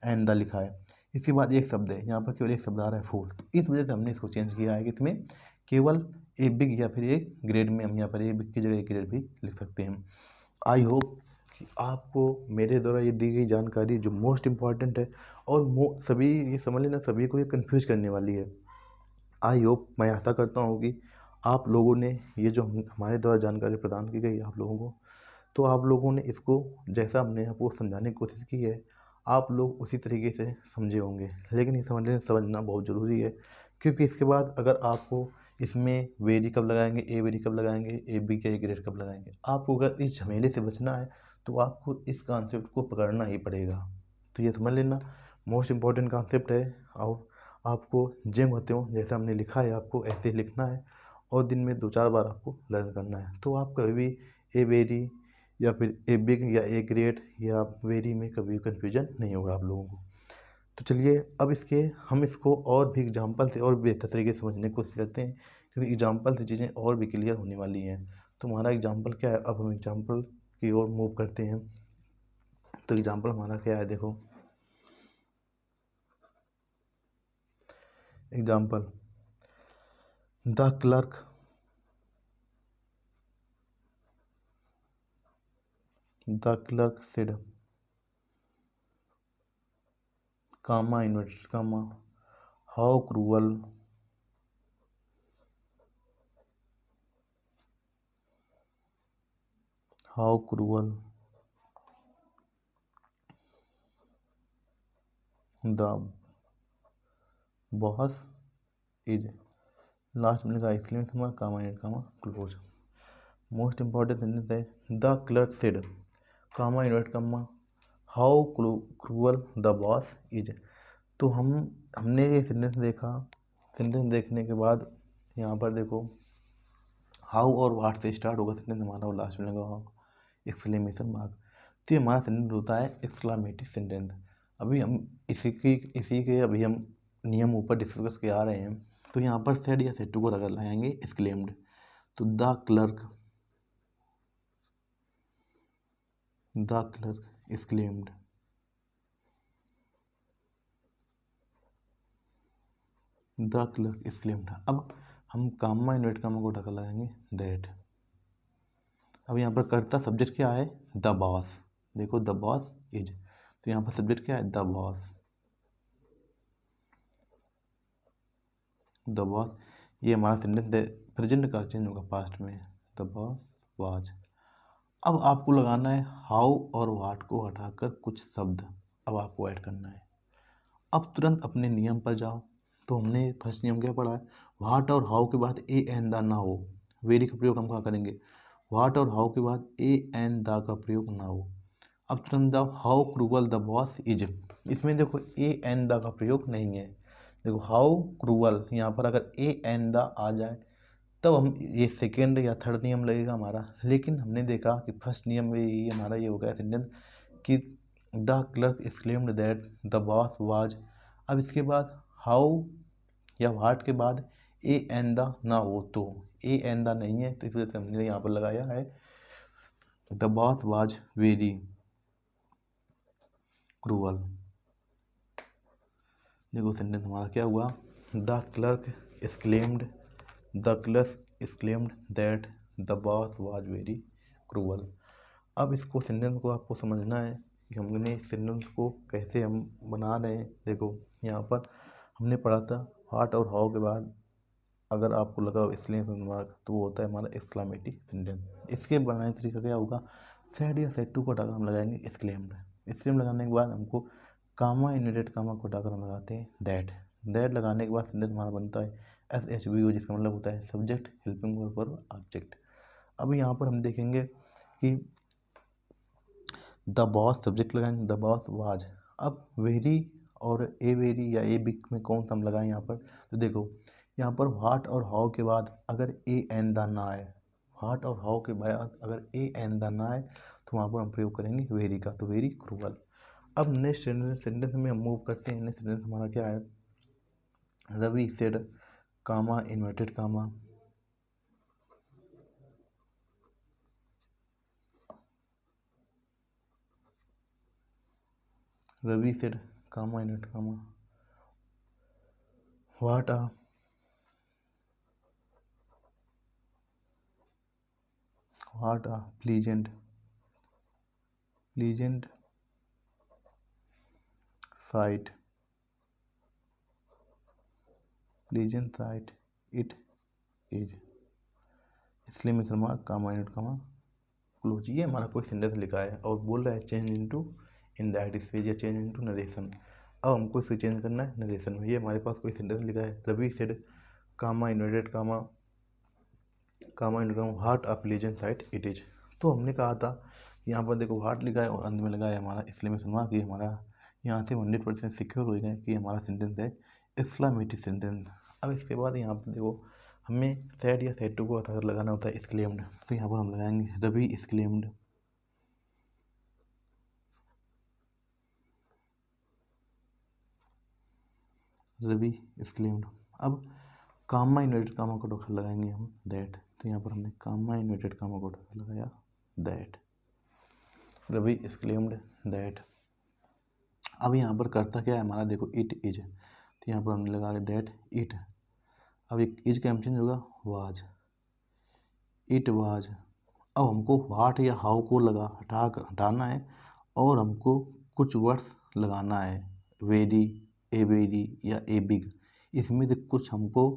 एंड द लिखा है, इसके बाद एक शब्द है, यहाँ पर केवल एक शब्द आ रहा है फूल, तो इस वजह से हमने इसको चेंज किया है कि इसमें केवल ए बिग या फिर ए ग्रेड में हम यहाँ पर ए बिग की जगह ए ग्रेड भी लिख सकते हैं। आई होप कि आपको मेरे द्वारा ये दी गई जानकारी जो मोस्ट इम्पॉर्टेंट है और सभी ये समझ लेना, सभी को ये कन्फ्यूज करने वाली है। आई होप, मैं आशा करता हूँ कि आप लोगों ने ये जो हमारे द्वारा जानकारी प्रदान की गई आप लोगों को, तो आप लोगों ने इसको जैसा हमने आपको समझाने की कोशिश की है, आप लोग उसी तरीके से समझे होंगे, लेकिन ये समझना बहुत ज़रूरी है, क्योंकि इसके बाद अगर आपको इसमें वेरी कब लगाएंगे, ए वेरी कब लगाएंगे, ए बी का ए ग्रेड कब लगाएंगे, आपको अगर इस झमेले से बचना है तो आपको इस कॉन्सेप्ट को पकड़ना ही पड़ेगा। तो ये समझ लेना मोस्ट इम्पॉर्टेंट कॉन्सेप्ट है, और आपको जिम होते हो जैसा हमने लिखा है आपको ऐसे ही लिखना है, और दिन में 2-4 बार आपको लर्न करना है। तो आप कभी भी ए वेरी या फिर ए बिग या ए ग्रेट या वेरी में कभी कन्फ्यूजन नहीं होगा आप लोगों को। तो चलिए अब हम इसको और भी एग्जांपल से और बेहतर तरीके से समझने की कोशिश करते हैं, क्योंकि एग्जांपल से चीज़ें और भी क्लियर होने वाली हैं। तो हमारा एग्जांपल क्या है, अब हम एग्जांपल की ओर मूव करते हैं। तो एग्जांपल हमारा क्या है, देखो example, the clerk said, comma inverted comma, how cruel the boss is, last में लिखा इसलिए हमारा comma inverted comma close. Most important sentence है the clerk said, comma invert comma, how cruel the boss is. तो हमने ये sentence देखा, sentence देखने के बाद यहाँ पर देखो हाउ और वाट से स्टार्ट होगा सेंटेंस हमारा, और लास्ट में लगा होगा एक्सक्लेमेशन मार्क। तो ये हमारा सेंटेंस होता है एक्सक्लामेटिव सेंटेंस। अभी हम इसी के अभी हम नियम ऊपर डिस्कस के आ रहे हैं। तो यहाँ पर सेड या सेड टू को अगर लगाएंगे एक्सक्लेम्ड, तो the clerk exclaimed, the clerk exclaimed। अब हम कामा इन्वर्ट कामा को ढका लगाएंगे दैट। अब यहाँ पर कर्ता सब्जेक्ट क्या है, द बॉस। देखो द बॉस इज, तो यहाँ पर सब्जेक्ट क्या है, द बॉस। द बॉस, ये हमारा सेंटेंस प्रेजेंट का चेंज होगा पास्ट में, द बॉस वाज। अब आपको लगाना है हाउ और वाट को हटाकर कुछ शब्द अब आपको ऐड करना है। अब तुरंत अपने नियम पर जाओ। तो हमने फर्स्ट नियम क्या पढ़ा है, वाट और हाउ के बाद ए एन द ना हो, वेरी का प्रयोग हम कहाँ करेंगे, वाट और हाउ के बाद ए एन द का प्रयोग ना हो। अब तुरंत जाओ how cruel the boss is, इसमें देखो ए एन द का प्रयोग नहीं है। देखो हाउ क्रूअल, यहाँ पर अगर ए एन द आ जाए तब हम ये सेकेंड या थर्ड नियम लगेगा हमारा। लेकिन हमने देखा कि फर्स्ट नियम में ये हमारा ये हो गया सेंटेंस कि the clerk exclaimed that the boss was. अब इसके बाद हाउ या वाट के बाद ए एन द ना हो, तो ए एन द नहीं है, तो इस वजह से हमने यहाँ पर लगाया है the boss was very cruel. देखो सेंटेंस हमारा क्या हुआ, the clerk exclaimed that the boss was very cruel. अब इसको सेंटेंस को आपको समझना है कि हमने सेंटेंस को कैसे हम बना रहे हैं। देखो यहाँ पर हमने पढ़ा था व्हाट और हाउ के बाद अगर आपको लगा एक्सक्लेमेशन मार्क, तो वो होता है हमारा एक्सक्लामेटिव सेंटेंस। इसके बनाने का तरीका क्या होगा, सेड या सेड टू को हटाकर हम लगाएंगे एक्सक्लेम्ड। एक्सक्लेम्ड लगाने के बाद हमको कामा इन्वर्टेड कामा को हटाकर हम लगाते हैं दैट लगाने के बाद सेंटेंस हमारा बनता है SHVO, जिसका मतलब होता है सब्जेक्ट हेल्पिंग वर्ब ऑब्जेक्ट। अब यहाँ पर हम देखेंगे कि द बॉस सब्जेक्ट लगाएंगे, द बॉस वाज। अब वेरी और ए वेरी या ए बिग में कौन सा हम लगाएं यहाँ पर, तो देखो यहाँ पर व्हाट और हाउ के बाद अगर ए एन द ना आए, व्हाट और हाउ के बाद अगर ए एन द ना आए, तो वहाँ पर हम प्रयोग करेंगे वेरी का, तो वेरी क्रूअल। अब नेक्स्ट सेंटेंस में हम मूव करते हैं। नेक्स्ट सेंटेंस हमारा क्या है, Ravi said comma inverted comma, Ravi said comma inverted comma what a pleasant sight it is, इसलिए मिसरमा कामा इनट कामा क्लोज। ये हमारा कोई सेंटेंस लिखा है और बोल रहा है चेंज इनटू इनडायरेक्ट स्पीच या चेंज इनटू नरेशन। अब हमको इसको चेंज करना है नरेशन में। ये हमारे पास कोई सेंटेंस लिखा है, Ravi said comma inverted comma heart a pleasant sight it is. तो हमने कहा था यहाँ पर देखो हार्ट लिखा है और अंत में लगा है हमारा एक्सक्लेमेशन मार्क कि हमारा यहाँ से 100% सिक्योर हो गए कि हमारा सेंटेंस है एक्सक्लेमेटरी सेंटेंस। अब इसके बाद यहाँ पर देखो हमें सैड या सैड टू को अगर लगाना होता है एक्सक्लेम्ड, तो यहाँ पर हम लगाएंगे रवि एक्सक्लेम्ड, रवि एक्सक्लेम्ड। अब कामा इन्वर्टेड कामा को डॉक्टर लगाएंगे हम दैट, तो यहाँ पर हमने कामा इन्वर्टेड कामा को डॉक्टर लगाया दैट, रवि एक्सक्लेम्ड दैट। अब यहाँ पर करता क्या है हमारा देखो इट इज, तो यहाँ पर हमने लगा दैट इट। अब एक इज का चेंज होगा वाज, इट वाज। अब हमको व्हाट या हाउ को हटाना है और हमको कुछ वर्ड्स लगाना है, वेरी, ए वेरी या ए बिग। इसमें से कुछ हमको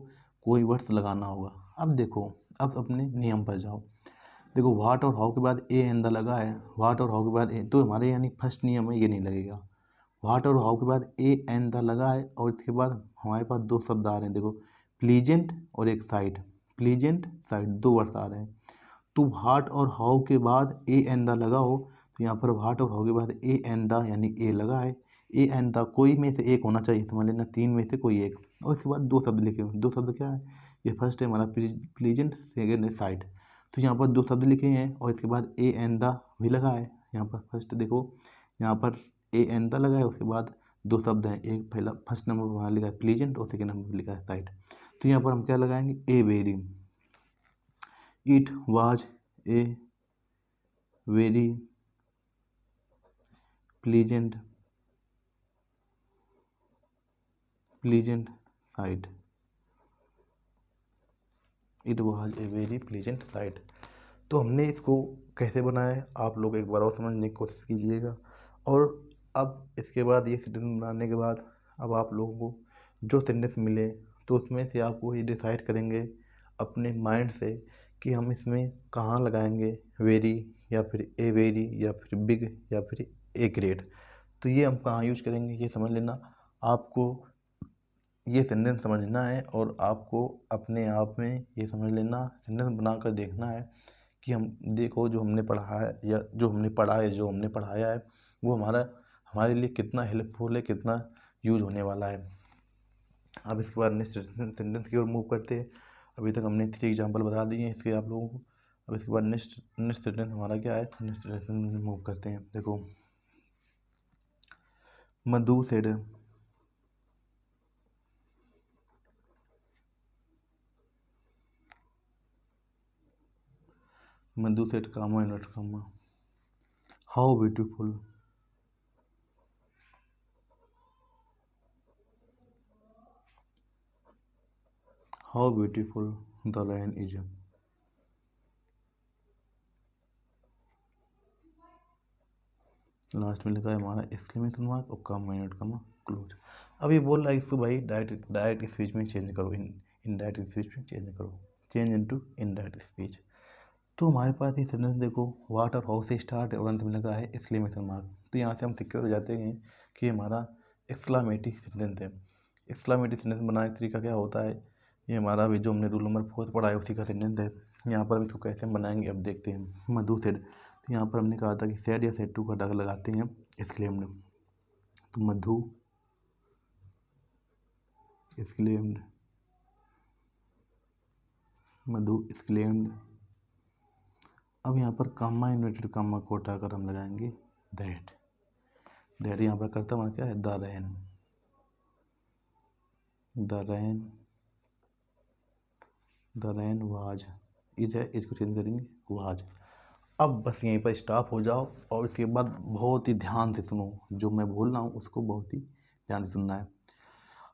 कोई वर्ड्स लगाना होगा। अब देखो अब अपने नियम पर जाओ, देखो व्हाट और हाउ के बाद ए एंदा लगा है, व्हाट और हाउ के बाद ए, तो हमारे यानी फर्स्ट नियम है ये नहीं लगेगा। व्हाट और हाउ के बाद ए एंदा लगा है और इसके बाद हमारे पास दो शब्द आ रहे हैं, देखो प्लीजेंट और एक साइड, प्लीजेंट साइड, दो वर्ड्स आ रहे हैं। तो व्हाट और हाउ के बाद ए एन द लगा हो, तो यहाँ पर व्हाट और हाउ के बाद ए एन द यानी ए लगा है, ए एन द कोई में से एक होना चाहिए, समझ लेना तीन में से कोई एक। और इसके बाद दो शब्द लिखे हुए, दो शब्द क्या है, ये फर्स्ट है हमारा प्लीजेंट, सेकेंड है साइड। तो यहाँ पर दो शब्द लिखे हैं और इसके बाद ए एन द भी लगा है। यहाँ पर फर्स्ट देखो यहाँ पर ए एन द लगा है, उसके बाद दो शब्द हैं, एक पहला फर्स्ट नंबर पर हमारा लिखा है प्लीजेंट और सेकेंड नंबर पर लिखा है साइड। तो यहाँ पर हम क्या लगाएंगे a very, it was a very pleasant side, it was a very pleasant side. तो हमने इसको कैसे बनाया है आप लोग एक बार और समझने की कोशिश कीजिएगा। और अब इसके बाद ये सेंटेंस बनाने के बाद अब आप लोगों को जो सेंटेंस मिले तो उसमें से आप वही डिसाइड करेंगे अपने माइंड से कि हम इसमें कहाँ लगाएंगे, वेरी या फिर ए वेरी या फिर बिग या फिर ए ग्रेट। तो ये हम कहाँ यूज करेंगे ये समझ लेना। आपको ये सेंटेंस समझना है और आपको अपने आप में ये समझ लेना, सेंटेंस बनाकर देखना है कि हम देखो जो हमने पढ़ा है या जो हमने पढ़ा है जो हमने पढ़ाया है वो हमारे लिए कितना हेल्पफुल है, कितना यूज होने वाला है। अब इसके बाद नेक्स्ट सेंटेंस की ओर मूव करते हैं। अभी तक हमने 3 एग्जाम्पल बता दिए हैं इसके आप लोगों को। अब इसके बाद नेक्स्ट सेंटेंस हमारा क्या है, नेक्स्ट सेंटेंस मूव करते हैं। देखो Madhu said, Madhu said comma inverted comma how beautiful, how beautiful the rain is. Last में लिखा है हमारा एक्सक्लेमेशन मार्क और कामा इनवर्ट कामा क्लोज। अब ये बोल रहा है इसको भाई डायरेक्ट स्पीच में चेंज करो, इनडायरेक्ट स्पीच में चेंज करो, चेंज इनटू इनडायरेक्ट स्पीच। तो हमारे पास ये सेंटेंस देखो व्हाट और हाउ से स्टार्ट है और अंत में लगा है एक्सक्लेमेशन मार्क। तो यहाँ से हम सिक्योर हो जाते हैं कि हमारा एक्सक्लामेटरी सेंटेंस है। एक्सक्लामेटरी सेंटेंस बनाने का तरीका क्या होता है, ये हमारा अभी जो हमने रूल नंबर 4 पढ़ा है उसी का सेंटेंस है। यहाँ पर हम इसको कैसे बनाएंगे अब देखते हैं। मधु सेड, तो यहाँ पर हमने कहा था कि सेड या सेड टू का डग लगाते हैं एक्सक्लेम्ड, तो मधु एक्सक्लेम्ड, मधु एक्सक्लेम्ड। अब यहाँ पर कामा इन्वर्टेड कामा को हटाकर हम लगाएंगे दैट, दैट यहाँ पर करता हमारा क्या है the rain, the rain, the rain was, is है इसको चेंज करेंगे वाज। अब बस यहीं पर स्टॉप हो जाओ और इसके बाद बहुत ही ध्यान से सुनो, जो मैं बोल रहा हूँ उसको बहुत ही ध्यान से सुनना है।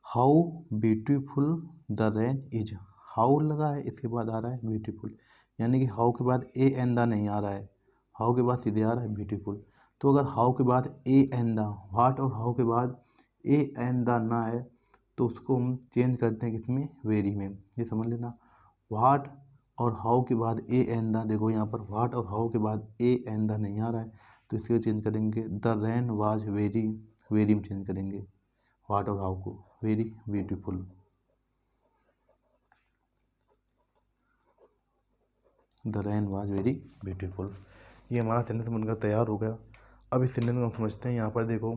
How beautiful the rain is, how लगा है इसके बाद आ रहा है ब्यूटीफुल, यानी कि हाउ के बाद ए एन द नहीं आ रहा है, हाउ के बाद सीधे आ रहा है ब्यूटीफुल। तो अगर हाउ के बाद ए एन द, व्हाट और हाउ के बाद ए एन द ना है तो उसको हम चेंज करते हैं किसमें, वेरी में। ये समझ लेना व्हाट और हाउ के बाद ए एन द, देखो यहाँ पर व्हाट और हाउ के बाद ए एन द नहीं आ रहा है तो इसके चेंज करेंगे the rain was very, very में चेंज करेंगे व्हाट और हाउ को, very beautiful. The rain was very beautiful. ये हमारा सेंटेंस बनकर तैयार हो गया। अब इस सेंटेंस को हम समझते हैं। यहाँ पर देखो,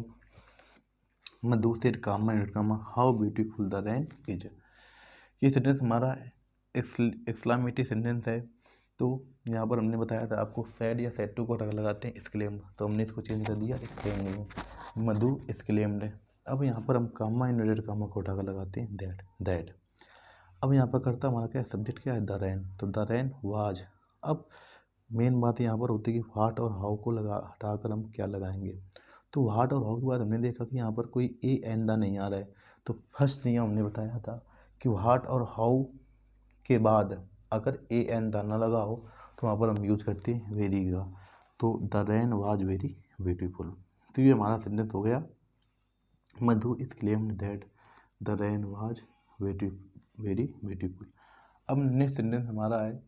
Madhu said comma in comma how beautiful the rain is. ये सेंटेंस हमारा एक्सक्लामेटरी सेंटेंस है। तो यहाँ पर हमने बताया था आपको सैड या सैड टू को लगाते हैं एक्सक्लेम्ड, तो हमने इसको चेंज कर दिया एक्सक्लेम्ड में, मधु एक्सक्लेम्ड। अब यहाँ पर हम कामा इनवर्टेड कामा को उठाकर लगाते हैं दैट। अब यहाँ पर करता हमारा क्या सब्जेक्ट क्या है, द रैन, तो द रैन वाज। अब मेन बात यहाँ पर होती है कि व्हाट और हाउ को हटाकर हम क्या लगाएंगे। तो व्हाट और हाउ के बाद हमने देखा कि यहाँ पर कोई ए एन दा नहीं आ रहा है। तो फर्स्ट नियम हमने बताया था कि व्हाट और हाउ के बाद अगर ए एन दा ना लगा हो तो वहाँ पर हम यूज करते हैं वेरी का। तो the rain was very beautiful. तो ये हमारा सेंटेंस हो गया, Madhu exclaimed that the rain was very beautiful. अब नेक्स्ट सेंटेंस हमारा है,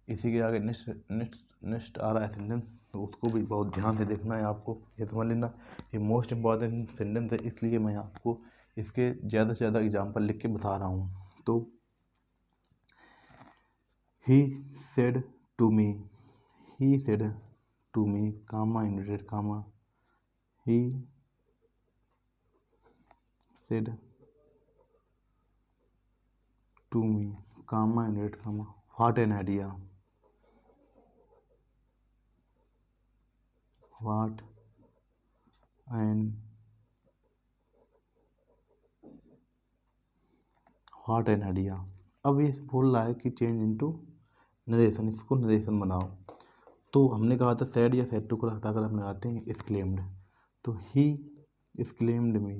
इसी के आगे नेक्स्ट आ रहा है सेंटेंस, तो उसको भी बहुत ध्यान से देखना है आपको, ये समझ लेना ये मोस्ट इम्पॉर्टेंट सेंटेंस है, इसलिए मैं आपको इसके ज़्यादा से ज़्यादा एग्जाम्पल लिख के बता रहा हूँ। तो he said to me comma inverted comma he said to me comma inverted comma what an idea, what an idea। अब ये बोल रहा है कि चेंज इनटू नरेशन, इसको नरेशन बनाओ। तो हमने कहा था सैड या सैड टू को हटाकर हम लगाते हैं एक्सक्लेम्ड। तो ही एक्सक्लेम्ड मी,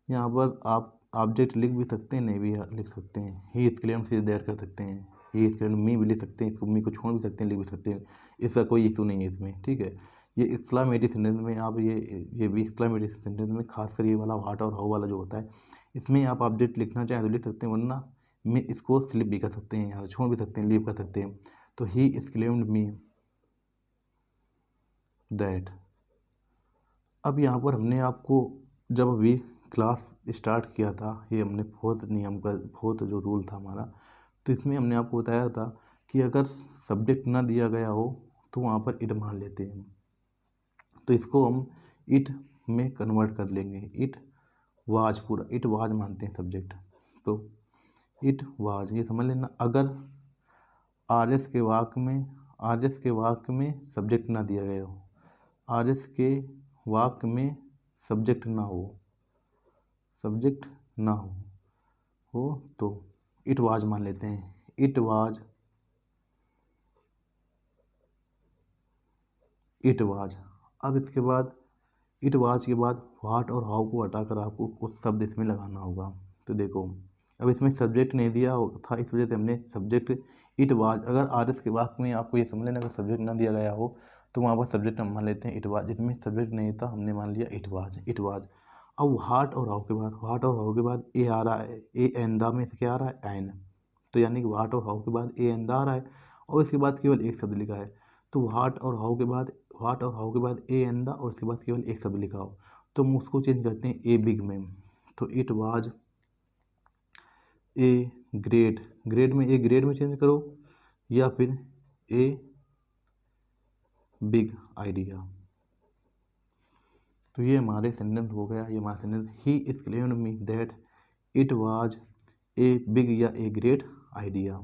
यहाँ पर आप ऑब्जेक्ट लिख भी सकते हैं, नहीं भी लिख सकते हैं। ही एक्सक्लेम्ड से दैट कर सकते हैं, ही एक्सक्लेम्ड मी भी लिख सकते हैं, इसको मी को छोड़ भी सकते हैं, लिख भी सकते हैं, इसका कोई इशू नहीं है इसमें, ठीक है। ये एक्सक्लामेटरी सेंटेंस में आप ये भी एक्सक्लामेटरी सेंटेंस में खासकर ये वाला व्हाट और हाउ वाला जो होता है, इसमें आप ऑब्जेक्ट लिखना चाहें तो लिख सकते हैं, वरना मैं इसको स्लिप भी कर सकते हैं, यहाँ छोड़ भी सकते हैं, लीव कर सकते हैं। तो ही एक्सक्लेम्ड मी दैट। अब यहाँ पर हमने आपको जब अभी क्लास स्टार्ट किया था, ये हमने फोर्थ नियम का फोर्थ जो रूल था हमारा, तो इसमें हमने आपको बताया था कि अगर सब्जेक्ट ना दिया गया हो तो वहाँ पर इट मान लेते हैं। तो इसको हम इट में कन्वर्ट कर लेंगे, इट वाज, पूरा इट वाज मानते हैं सब्जेक्ट। तो इट वाज ये समझ लेना, अगर आर एस के वाक्य में सब्जेक्ट ना दिया गया हो, आर एस के वाक्य में सब्जेक्ट ना हो तो इट वाज मान लेते हैं, इट वाज। अब इसके बाद इट वाज के बाद व्हाट और हाउ को हटाकर आपको कुछ शब्द इसमें लगाना होगा। तो देखो, अब इसमें सब्जेक्ट नहीं दिया था, इस वजह से हमने सब्जेक्ट इट वाज, अगर आर एस के वाक्य में आपको ये समझ लेना, अगर सब्जेक्ट ना दिया गया हो तो वहाँ पर सब्जेक्ट हम मान लेते हैं इट वाज, जिसमें सब्जेक्ट नहीं था हमने मान लिया इट वाज। अब व्हाट और हाउ के बाद ए आ रहा है, ए एन दा में से क्या आ रहा है, एन। तो यानी कि व्हाट और हाउ के बाद ए एन दा आ रहा है और इसके बाद केवल एक शब्द लिखा है। तो व्हाट और हाउ के बाद ए एन दा और इसके बाद केवल एक शब्द लिखा हो तो हम उसको चेंज करते हैं ए बिग में। तो इट वाज ए ग्रेड में चेंज करो या फिर ए बिग आइडिया। तो ये हमारे सेंटेंस हो गया, ये हमारा sentence, he exclaimed me that it was a big या ए ग्रेट आइडिया।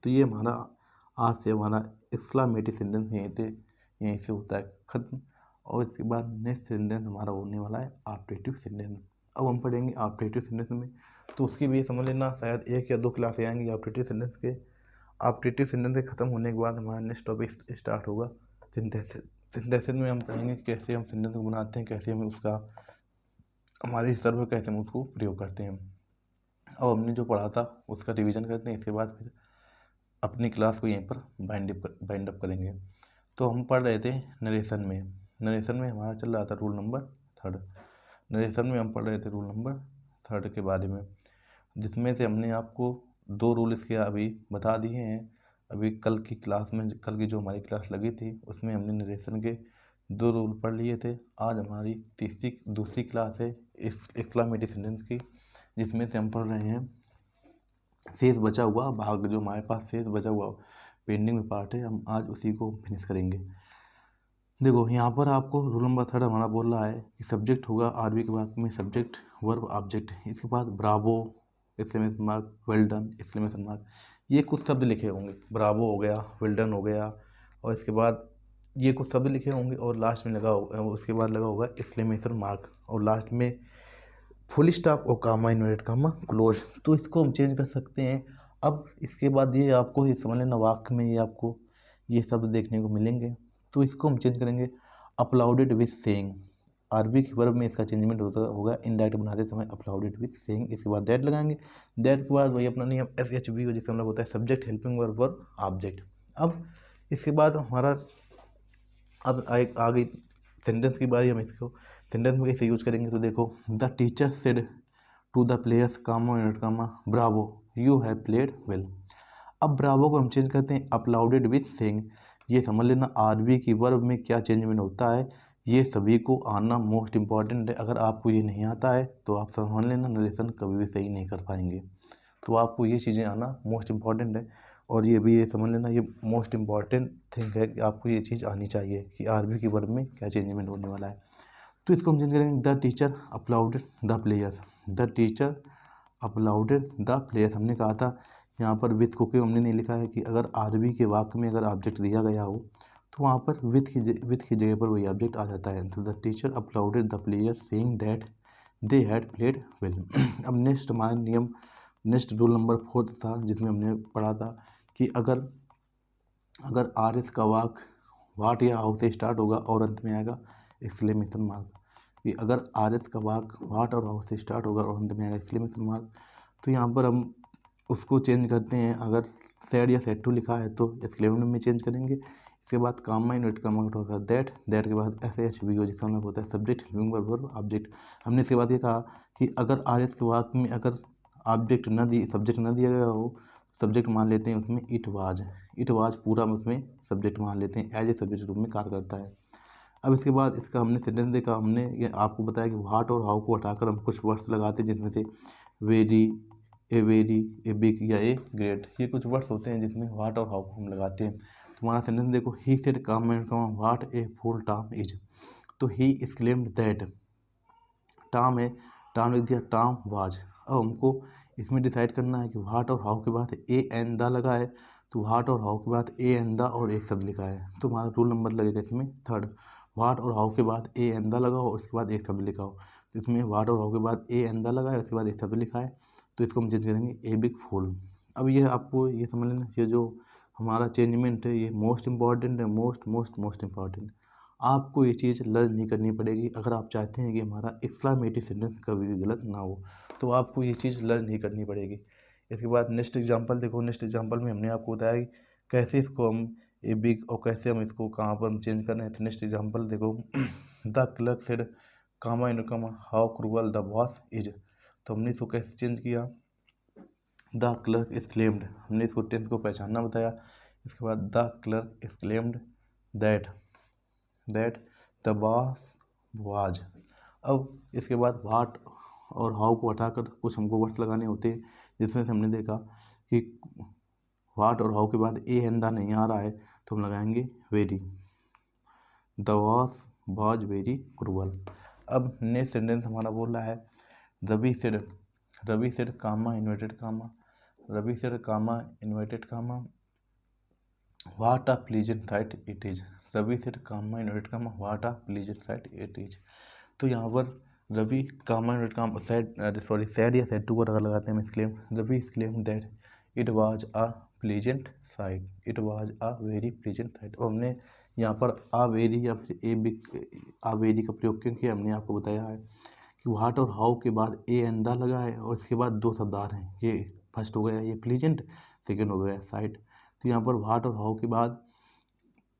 तो ये हमारा आज से हमारा एक्सक्लामेटरी सेंटेंस यहीं से होता है खत्म। और इसके बाद नेक्स्ट सेंटेंस हमारा होने वाला है ऑब्जेक्टिव सेंटेंस। अब हम पढ़ेंगे ऑब्जेक्टिव सेंटेंस में, तो उसकी भी समझ लेना शायद 1 या 2 क्लासें आएंगी ऑब्जेक्टिव सेंटेंस के। ऑब्जेक्टिव सेंटेंस के ख़त्म होने के बाद हमारा नेक्स्ट टॉपिक स्टार्ट होगा सिंथेसिस में हम पढ़ेंगे कैसे हम सेंटेंस को बनाते हैं, कैसे हम उसका हमारे हिसाब में कैसे हम उसको प्रयोग करते हैं। अब हमने जो पढ़ा था उसका रिवीजन करते हैं, इसके बाद फिर अपनी क्लास को यहीं पर बाइंड अप करेंगे। तो हम पढ़ रहे थे नरेशन में हमारा चल रहा था रूल नंबर 3। नरेशन में हम पढ़ रहे थे रूल नंबर 3 के बारे में, जिसमें से हमने आपको 2 रूल इसके अभी बता दिए हैं। अभी कल की क्लास में, कल की जो हमारी क्लास लगी थी उसमें हमने नरेशन के 2 रूल पढ़ लिए थे। आज हमारी दूसरी क्लास है एक्सक्लामेटरी सेंटेंस की, जिसमें से हम पढ़ रहे हैं शेष बचा हुआ भाग, जो हमारे पास शेष बचा हुआ पेंडिंग में पार्ट है, हम आज उसी को फिनिश करेंगे। देखो यहाँ पर आपको रूल नंबर 3 हमारा बोल रहा है कि सब्जेक्ट होगा आरबी के बाद में सब्जेक्ट वर्ब ऑब्जेक्ट, इसके बाद Bravo exclamation mark, well done exclamation mark, ये कुछ शब्द लिखे होंगे। ब्रावो हो गया, वेल डन हो गया, और इसके बाद ये कुछ शब्द लिखे होंगे, और लास्ट में लगा होगा, उसके बाद लगा होगा एक्सक्लेमेशन मार्क, और लास्ट में फुल स्टॉप और कामा इन्वर्टेड कामा क्लोज। तो इसको हम चेंज कर सकते हैं। अब इसके बाद ये आपको ये समझ लेना, वाक्य में ये आपको ये शब्द देखने को मिलेंगे, तो इसको हम चेंज करेंगे अपलाउडेड विथ सेइंग। आरबी के वर्ब में इसका चेंजमेंट होगा इनडायरेक्ट बनाते समय अपलाउडेड विथ सेइंग, इसके बाद दैट लगाएंगे। दैट के बाद वही अपना नियम SHV जिसका मतलब होता है subject helping verb verb object. अब इसके बाद हमारा अब आगे सेंटेंस की बारी, हम इसको सेंटेंस में कैसे यूज करेंगे। तो देखो, the teacher said to the players comma unit comma bravo you have played well. अब ब्रावो को हम चेंज करते हैं अपलाउडेड विथ सेइंग। ये समझ लेना आरबी की वर्ब में क्या चेंजमेंट होता है, ये सभी को आना मोस्ट इंपॉर्टेंट है। अगर आपको ये नहीं आता है तो आप समझ लेना नरेशन कभी भी सही नहीं कर पाएंगे। तो आपको ये चीज़ें आना मोस्ट इम्पॉर्टेंट है, और ये भी ये समझ लेना ये मोस्ट इम्पॉर्टेंट थिंग है कि आपको ये चीज़ आनी चाहिए कि आरबी की वर्ब में क्या चेंजमेंट होने वाला है। तो इसको हम चेंज करेंगे the teacher applauded the players. The teacher applauded the players हमने कहा था यहाँ पर विथ को क्यों हमने नहीं लिखा है कि अगर आरबी के वाक्य में अगर ऑब्जेक्ट दिया गया हो तो वहाँ पर विथ की जगह पर वही ऑब्जेक्ट आ जाता है। तो the teacher applauded the player saying that they had played well. अब नेक्स्ट हमारा नियम, नेक्स्ट रूल नंबर 4 था, जिसमें हमने पढ़ा था कि अगर आर एस का वाक वाट या हाउ से स्टार्ट होगा और अंत में आएगा एक्सक्लेमेशन मार्क, कि अगर आर एस का वाक वाट और हाउ से स्टार्ट होगा और अंत में आएगा एक्सक्लेमेशन मार्क, तो यहाँ पर हम उसको चेंज करते हैं। अगर सेड या सेड टू लिखा है तो एक्सक्लेमेशन में चेंज करेंगे। इसके बाद कामा इनवर्ट कामा होगा दैट के बाद SHV जिसका मतलब होता है subject helping verb verb object. हमने इसके बाद ये कहा कि अगर आर एस के वाक में अगर ऑब्जेक्ट सब्जेक्ट न दिया गया हो, सब्जेक्ट मान लेते हैं उसमें इट वाज पूरा उसमें सब्जेक्ट मान लेते हैं, एज ए सब्जेक्ट रूप में कार्य करता है। अब इसके बाद इसका हमने सेंटेंस देखा, हमने ये आपको बताया कि व्हाट और हाउ को हटाकर हम कुछ वर्ड्स लगाते हैं, जिसमें से very, a very, A big या ए ग्रेट, ये कुछ वर्ड्स होते हैं जिसमें व्हाट और हाउ को हम लगाते हैं। तो हमारा सेंटेंस देखो, ही सेड काम एंड काम what a full Tom is. तो ही एक्सक्लेम्ड दैट, टॉम है, टॉम लिख दिया, टॉम वाज। अब हमको इसमें डिसाइड करना है कि व्हाट और हाउ के बाद ए एन दा लगा है, तो व्हाट और हाउ के बाद ए एन दा और एक शब्द लिखा है, तो हमारा रूल नंबर लगेगा इसमें 3rd। व्हाट और हाउ के बाद ए एन दा लगा हो और उसके बाद एक शब्द लिखा हो, तो इसमें व्हाट और हाउ के बाद ए एन दा लगा है, उसके बाद एक शब्द लिखा है, तो इसको हम चेंज करेंगे ए बिग फूल। अब ये आपको ये समझ लेना, ये जो हमारा चेंजमेंट है ये मोस्ट इंपॉर्टेंट है, मोस्ट इंपॉर्टेंट। आपको ये चीज़ लर्न नहीं करनी पड़ेगी अगर आप चाहते हैं कि हमारा एक्सक्लामेटरी सेंटेंस कभी भी गलत ना हो, तो आपको ये चीज़ लर्न नहीं करनी पड़ेगी। इसके बाद नेक्स्ट एग्जांपल देखो, नेक्स्ट एग्जांपल में हमने आपको बताया कि कैसे इसको हम ए बिग और कैसे हम इसको कहाँ पर हम चेंज कर रहे हैं। तो नेक्स्ट एग्जांपल देखो, the clerk said comma in comma how cruel the boss is. तो हमने इसको कैसे चेंज किया, द क्लर्क एक्सक्लेम्ड, हमने इसको टेंस को पहचानना बताया। इसके बाद the clerk exclaimed that the boss was. अब इसके बाद व्हाट और हाउ को हटाकर कुछ हमको वर्ड्स लगाने होते हैं, जिसमें से हमने देखा कि व्हाट और हाउ के बाद ए एन दा नहीं आ रहा है, तो हम लगाएंगे very, the boss was very cruel. अब नेक्स्ट सेंटेंस हमारा बोल रहा है Ravi said comma inverted comma, Ravi said comma inverted comma what a pleasant sight it is. Ravi said comma inverted comma what a pleasant sight it is. तो यहाँ पर Ravi comma inverted comma said या said to को अगर लगाते हैं exclaim, Ravi exclaim that it was a pleasant sight, it was a very pleasant site. और हमने यहाँ पर आ वेरी या फिर ए बिग आ वेरी का प्रयोग क्यों किया, हमने आपको बताया है कि व्हाट और हाउ के बाद ए अंदा लगा है और इसके बाद 2 शब्द आ रहे हैं, ये फर्स्ट हो गया ये प्लीजेंट, सेकेंड हो गया साइट। तो यहाँ पर व्हाट और हाउ के बाद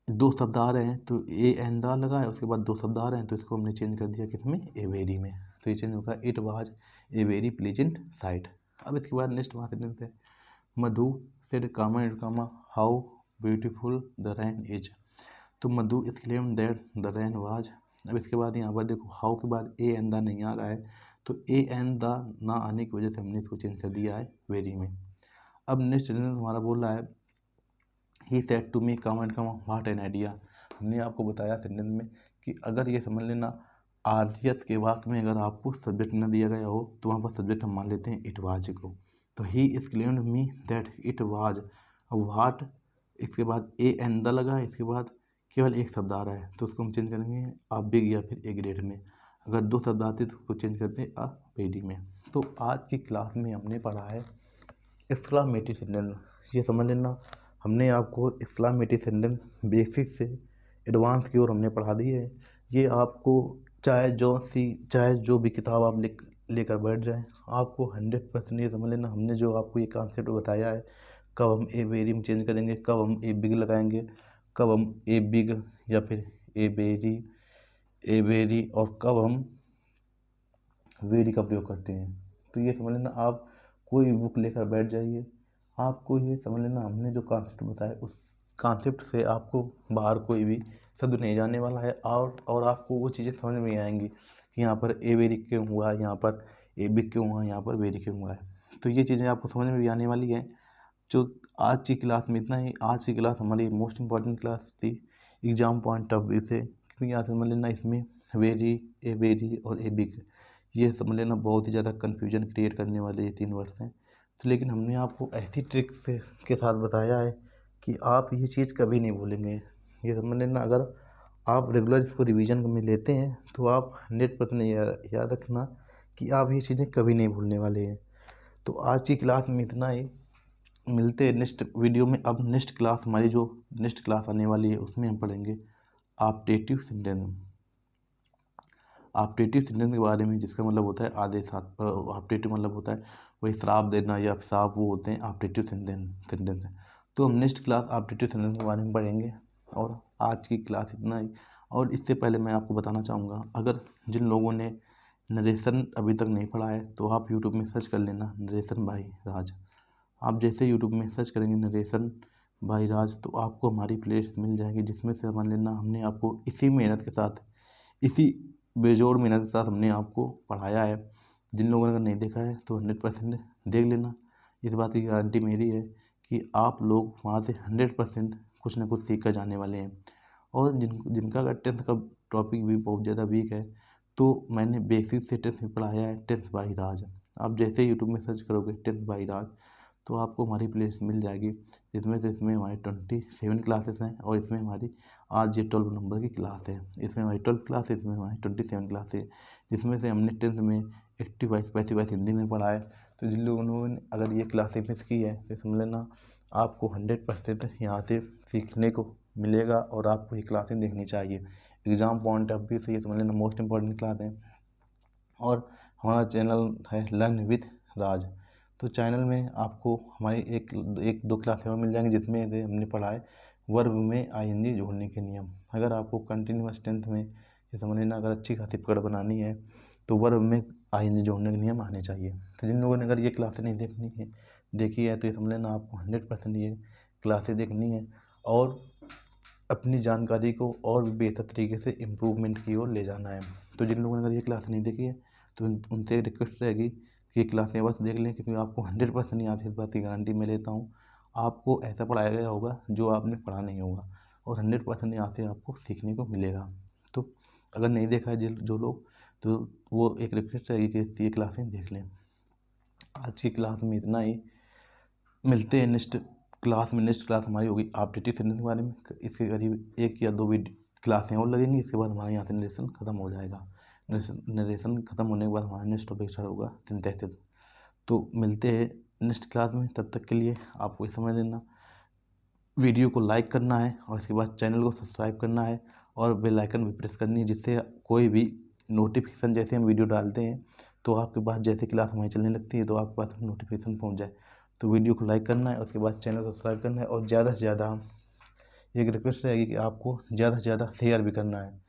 2 शब्द आ रहे हैं, तो ए एंदा लगा है, उसके बाद 2 शब्द आ रहे हैं, तो इसको हमने चेंज कर दिया किसमें, ए वेरी में। तो ये चेंज होगा it was a very pleasant sight. अब इसके बाद नेक्स्ट वहाँ सेंटेंस है Madhu said comma and comma how beautiful the rain is. तो Madhu exclaimed that the rain was. अब इसके बाद यहाँ पर देखो हाउ के बाद ए एन द नहीं आ रहा है, तो ए एन द ना आने की वजह से हमने इसको चेंज कर दिया है वेरी में। अब नेक्स्ट सेंटेंस हमारा बोल रहा है he said to me come and come what an idea. हमने आपको बताया सेंटेंस में कि अगर ये समझ लेना आरजीएस के वाक्य में अगर आपको सब्जेक्ट न दिया गया हो तो वहाँ पर सब्जेक्ट हम मान लेते हैं इट वाज को। तो he exclaimed me that it was. अब व्हाट इसके बाद ए एन द लगा है, इसके बाद केवल एक शब्द आ रहा है तो उसको हम चेंज करेंगे अ बिग या फिर ए ग्रेट में। अगर दो शब्द आते तो उसको चेंज करते हैं अ वेरी में। तो आज की क्लास में हमने पढ़ा है एक्सक्लामेटरी सेंटेंस। ये समझ लेना हमने आपको एक्सक्लामेटरी सेंटेंस बेसिक से एडवांस की ओर हमने पढ़ा दी है। ये आपको चाहे जो भी किताब आप लेकर बैठ जाएं, आपको 100% ये समझ लेना हमने जो आपको ये कॉन्सेप्ट बताया है, कब हम ए वेरी में चेंज करेंगे, कब हम ए बिग लगाएंगे, कब हम ए बिग या फिर ए वेरी और कब हम वेरी का प्रयोग करते हैं। तो ये समझ लेना आप कोई भी बुक लेकर बैठ जाइए, आपको ये समझ लेना हमने जो कॉन्सेप्ट बताया उस कॉन्सेप्ट से आपको बाहर कोई भी शब्द नहीं जाने वाला है और आपको वो चीज़ें समझ में आएंगी कि यहाँ पर ए वेरी क्यों हुआ है, यहाँ पर ए बिग क्यों हुआ है, यहाँ पर वेरी क्यों हुआ है। तो ये चीज़ें आपको समझ में भी आने वाली है। जो आज की क्लास में इतना ही। आज की क्लास हमारी मोस्ट इम्पॉर्टेंट क्लास थी एग्जाम पॉइंट ऑफ व्यू से, क्योंकि यहाँ समझ लेना इसमें वेरी और ए बिग ये समझ लेना बहुत ही ज़्यादा कन्फ्यूजन क्रिएट करने वाले ये 3 वर्ड्स हैं। तो लेकिन हमने आपको ऐसी ट्रिक से के साथ बताया है कि आप ये चीज़ कभी नहीं भूलेंगे। ये समझ लेना अगर आप रेगुलर इसको रिवीजन में लेते हैं तो आप 100% याद रखना कि आप ये चीज़ें कभी नहीं भूलने वाले हैं। तो आज की क्लास में इतना ही। मिलते हैं नेक्स्ट वीडियो में। अब नेक्स्ट क्लास हमारी जो नेक्स्ट क्लास आने वाली है उसमें हम पढ़ेंगे ऑप्टेटिव सेंटेंस। ऑप्टेटिव सेंटेंस के बारे में, जिसका मतलब होता है आदेश। ऑप्टेटिव मतलब होता है वही श्राप देना या श्राप, वो होते हैं ऑप्टेटिव सेंटेंस। तो हम नेक्स्ट क्लास ऑप्टेटिव सेंटेंस के बारे में पढ़ेंगे। और आज की क्लास इतना ही। और इससे पहले मैं आपको बताना चाहूँगा, अगर जिन लोगों ने नरेशन अभी तक नहीं पढ़ा है तो आप यूट्यूब में सर्च कर लेना नरेशन बाई राज। आप जैसे यूट्यूब में सर्च करेंगे नरेशन बाई राज तो आपको हमारी प्लेलिस्ट मिल जाएगी, जिसमें से मान लेना हमने आपको इसी मेहनत के साथ, इसी बेजोड़ मेहनत के साथ हमने आपको पढ़ाया है। जिन लोगों ने अगर नहीं देखा है तो 100% देख लेना। इस बात की गारंटी मेरी है कि आप लोग वहाँ से 100% कुछ ना कुछ सीख कर जाने वाले हैं। और जिनका अगर 10th का टॉपिक भी बहुत ज़्यादा वीक है तो मैंने बेसिक से 10th में पढ़ाया है 10th बाई राज। आप जैसे यूट्यूब में सर्च करोगे 10th बाई राज तो आपको हमारी प्लेलिस्ट मिल जाएगी, इसमें हमारी 27 क्लासेस हैं और इसमें हमारी आज ये 12 नंबर की क्लास है। इसमें हमारी 12 क्लास है, इसमें हमारी 27 क्लास है, जिसमें से हमने 10th में active voice passive wise Hindi में पढ़ा है। तो जिन लोगों ने अगर ये क्लासें मिस की है तो समझ लेना आपको 100% यहाँ से सीखने को मिलेगा और आपको ये क्लासें देखनी चाहिए। एग्ज़ाम पॉइंट ऑफ व्यू से ये समझ लेना मोस्ट इम्पॉर्टेंट क्लास है। और हमारा चैनल है लर्न विद राज। तो चैनल में आपको हमारी एक दो क्लासें और मिल जाएंगी, जिसमें से हमने पढ़ा है वर्ब में आईएनजी जोड़ने के नियम। अगर आपको कंटिन्यूअस टेंथ में ये समझ लेना अगर अच्छी खासी पकड़ बनानी है तो वर्ब में आईएनजी जोड़ने के नियम आने चाहिए। तो जिन लोगों ने अगर ये क्लासें नहीं देखी है तो ये समझ लेना आपको 100% ये क्लासें देखनी है और अपनी जानकारी को और भी बेहतर तरीके से इम्प्रूवमेंट की ओर ले जाना है। तो जिन लोगों ने अगर ये क्लास नहीं देखी है तो उनसे रिक्वेस्ट रहेगी कि ये क्लासें बस देख लें, क्योंकि आपको 100% यहाँ से इस बात की गारंटी मैं लेता हूँ आपको ऐसा पढ़ाया गया होगा जो आपने पढ़ा नहीं होगा और 100% यहाँ से आपको सीखने को मिलेगा। तो अगर नहीं देखा है जो लोग तो वो एक रिक्वेस्ट रहेगी कि ये क्लासें देख लें। आज की क्लास में इतना ही। मिलते हैं नेक्स्ट क्लास में। नेक्स्ट क्लास हमारी होगी ऑप्टेटिव सेंटेंस के बारे में। इसके करीब 1 या 2 भी क्लासें और लगेंगी, इसके बाद हमारे यहाँ से नरेशन खत्म हो जाएगा। नरेशन खत्म होने के बाद हमारा नेक्स्ट टॉपिक स्टार्ट होगा सिंथेसिस। तो मिलते हैं नेक्स्ट क्लास में, तब तक के लिए आपको ये समझ लेना वीडियो को लाइक करना है और इसके बाद चैनल को सब्सक्राइब करना है और बेल आइकन भी प्रेस करनी है, जिससे कोई भी नोटिफिकेशन जैसे हम वीडियो डालते हैं तो आपके पास जैसे क्लास हमारी चलने लगती है तो आपके पास नोटिफिकेशन पहुंच जाए। तो वीडियो को लाइक करना है, उसके बाद चैनल को सब्सक्राइब करना है और ज़्यादा से ज़्यादा एक रिक्वेस्ट रहेगी कि आपको ज़्यादा से ज़्यादा शेयर भी करना है।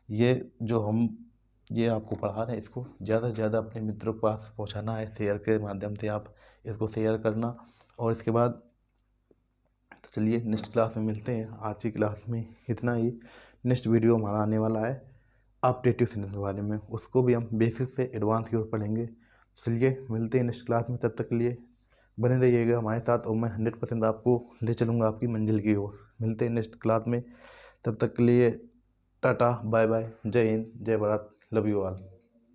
ये आपको पढ़ा रहे हैं इसको ज़्यादा से ज़्यादा अपने मित्रों के पास पहुंचाना है। शेयर के माध्यम से आप इसको शेयर करना और इसके बाद तो चलिए नेक्स्ट क्लास में मिलते हैं। आज की क्लास में इतना ही। नेक्स्ट वीडियो हमारा आने वाला है ऑपरेटिव सिग्नल के बारे में, उसको भी हम बेसिक से एडवांस की ओर पढ़ेंगे। चलिए मिलते हैं नेक्स्ट क्लास में, तब तक के लिए बने रहिएगा हमारे साथ और मैं 100% आपको ले चलूँगा आपकी मंजिल की ओर। मिलते हैं नेक्स्ट क्लास में, तब तक के लिए टाटा बाय बाय, जय हिंद, जय भारत, लव यू ऑल।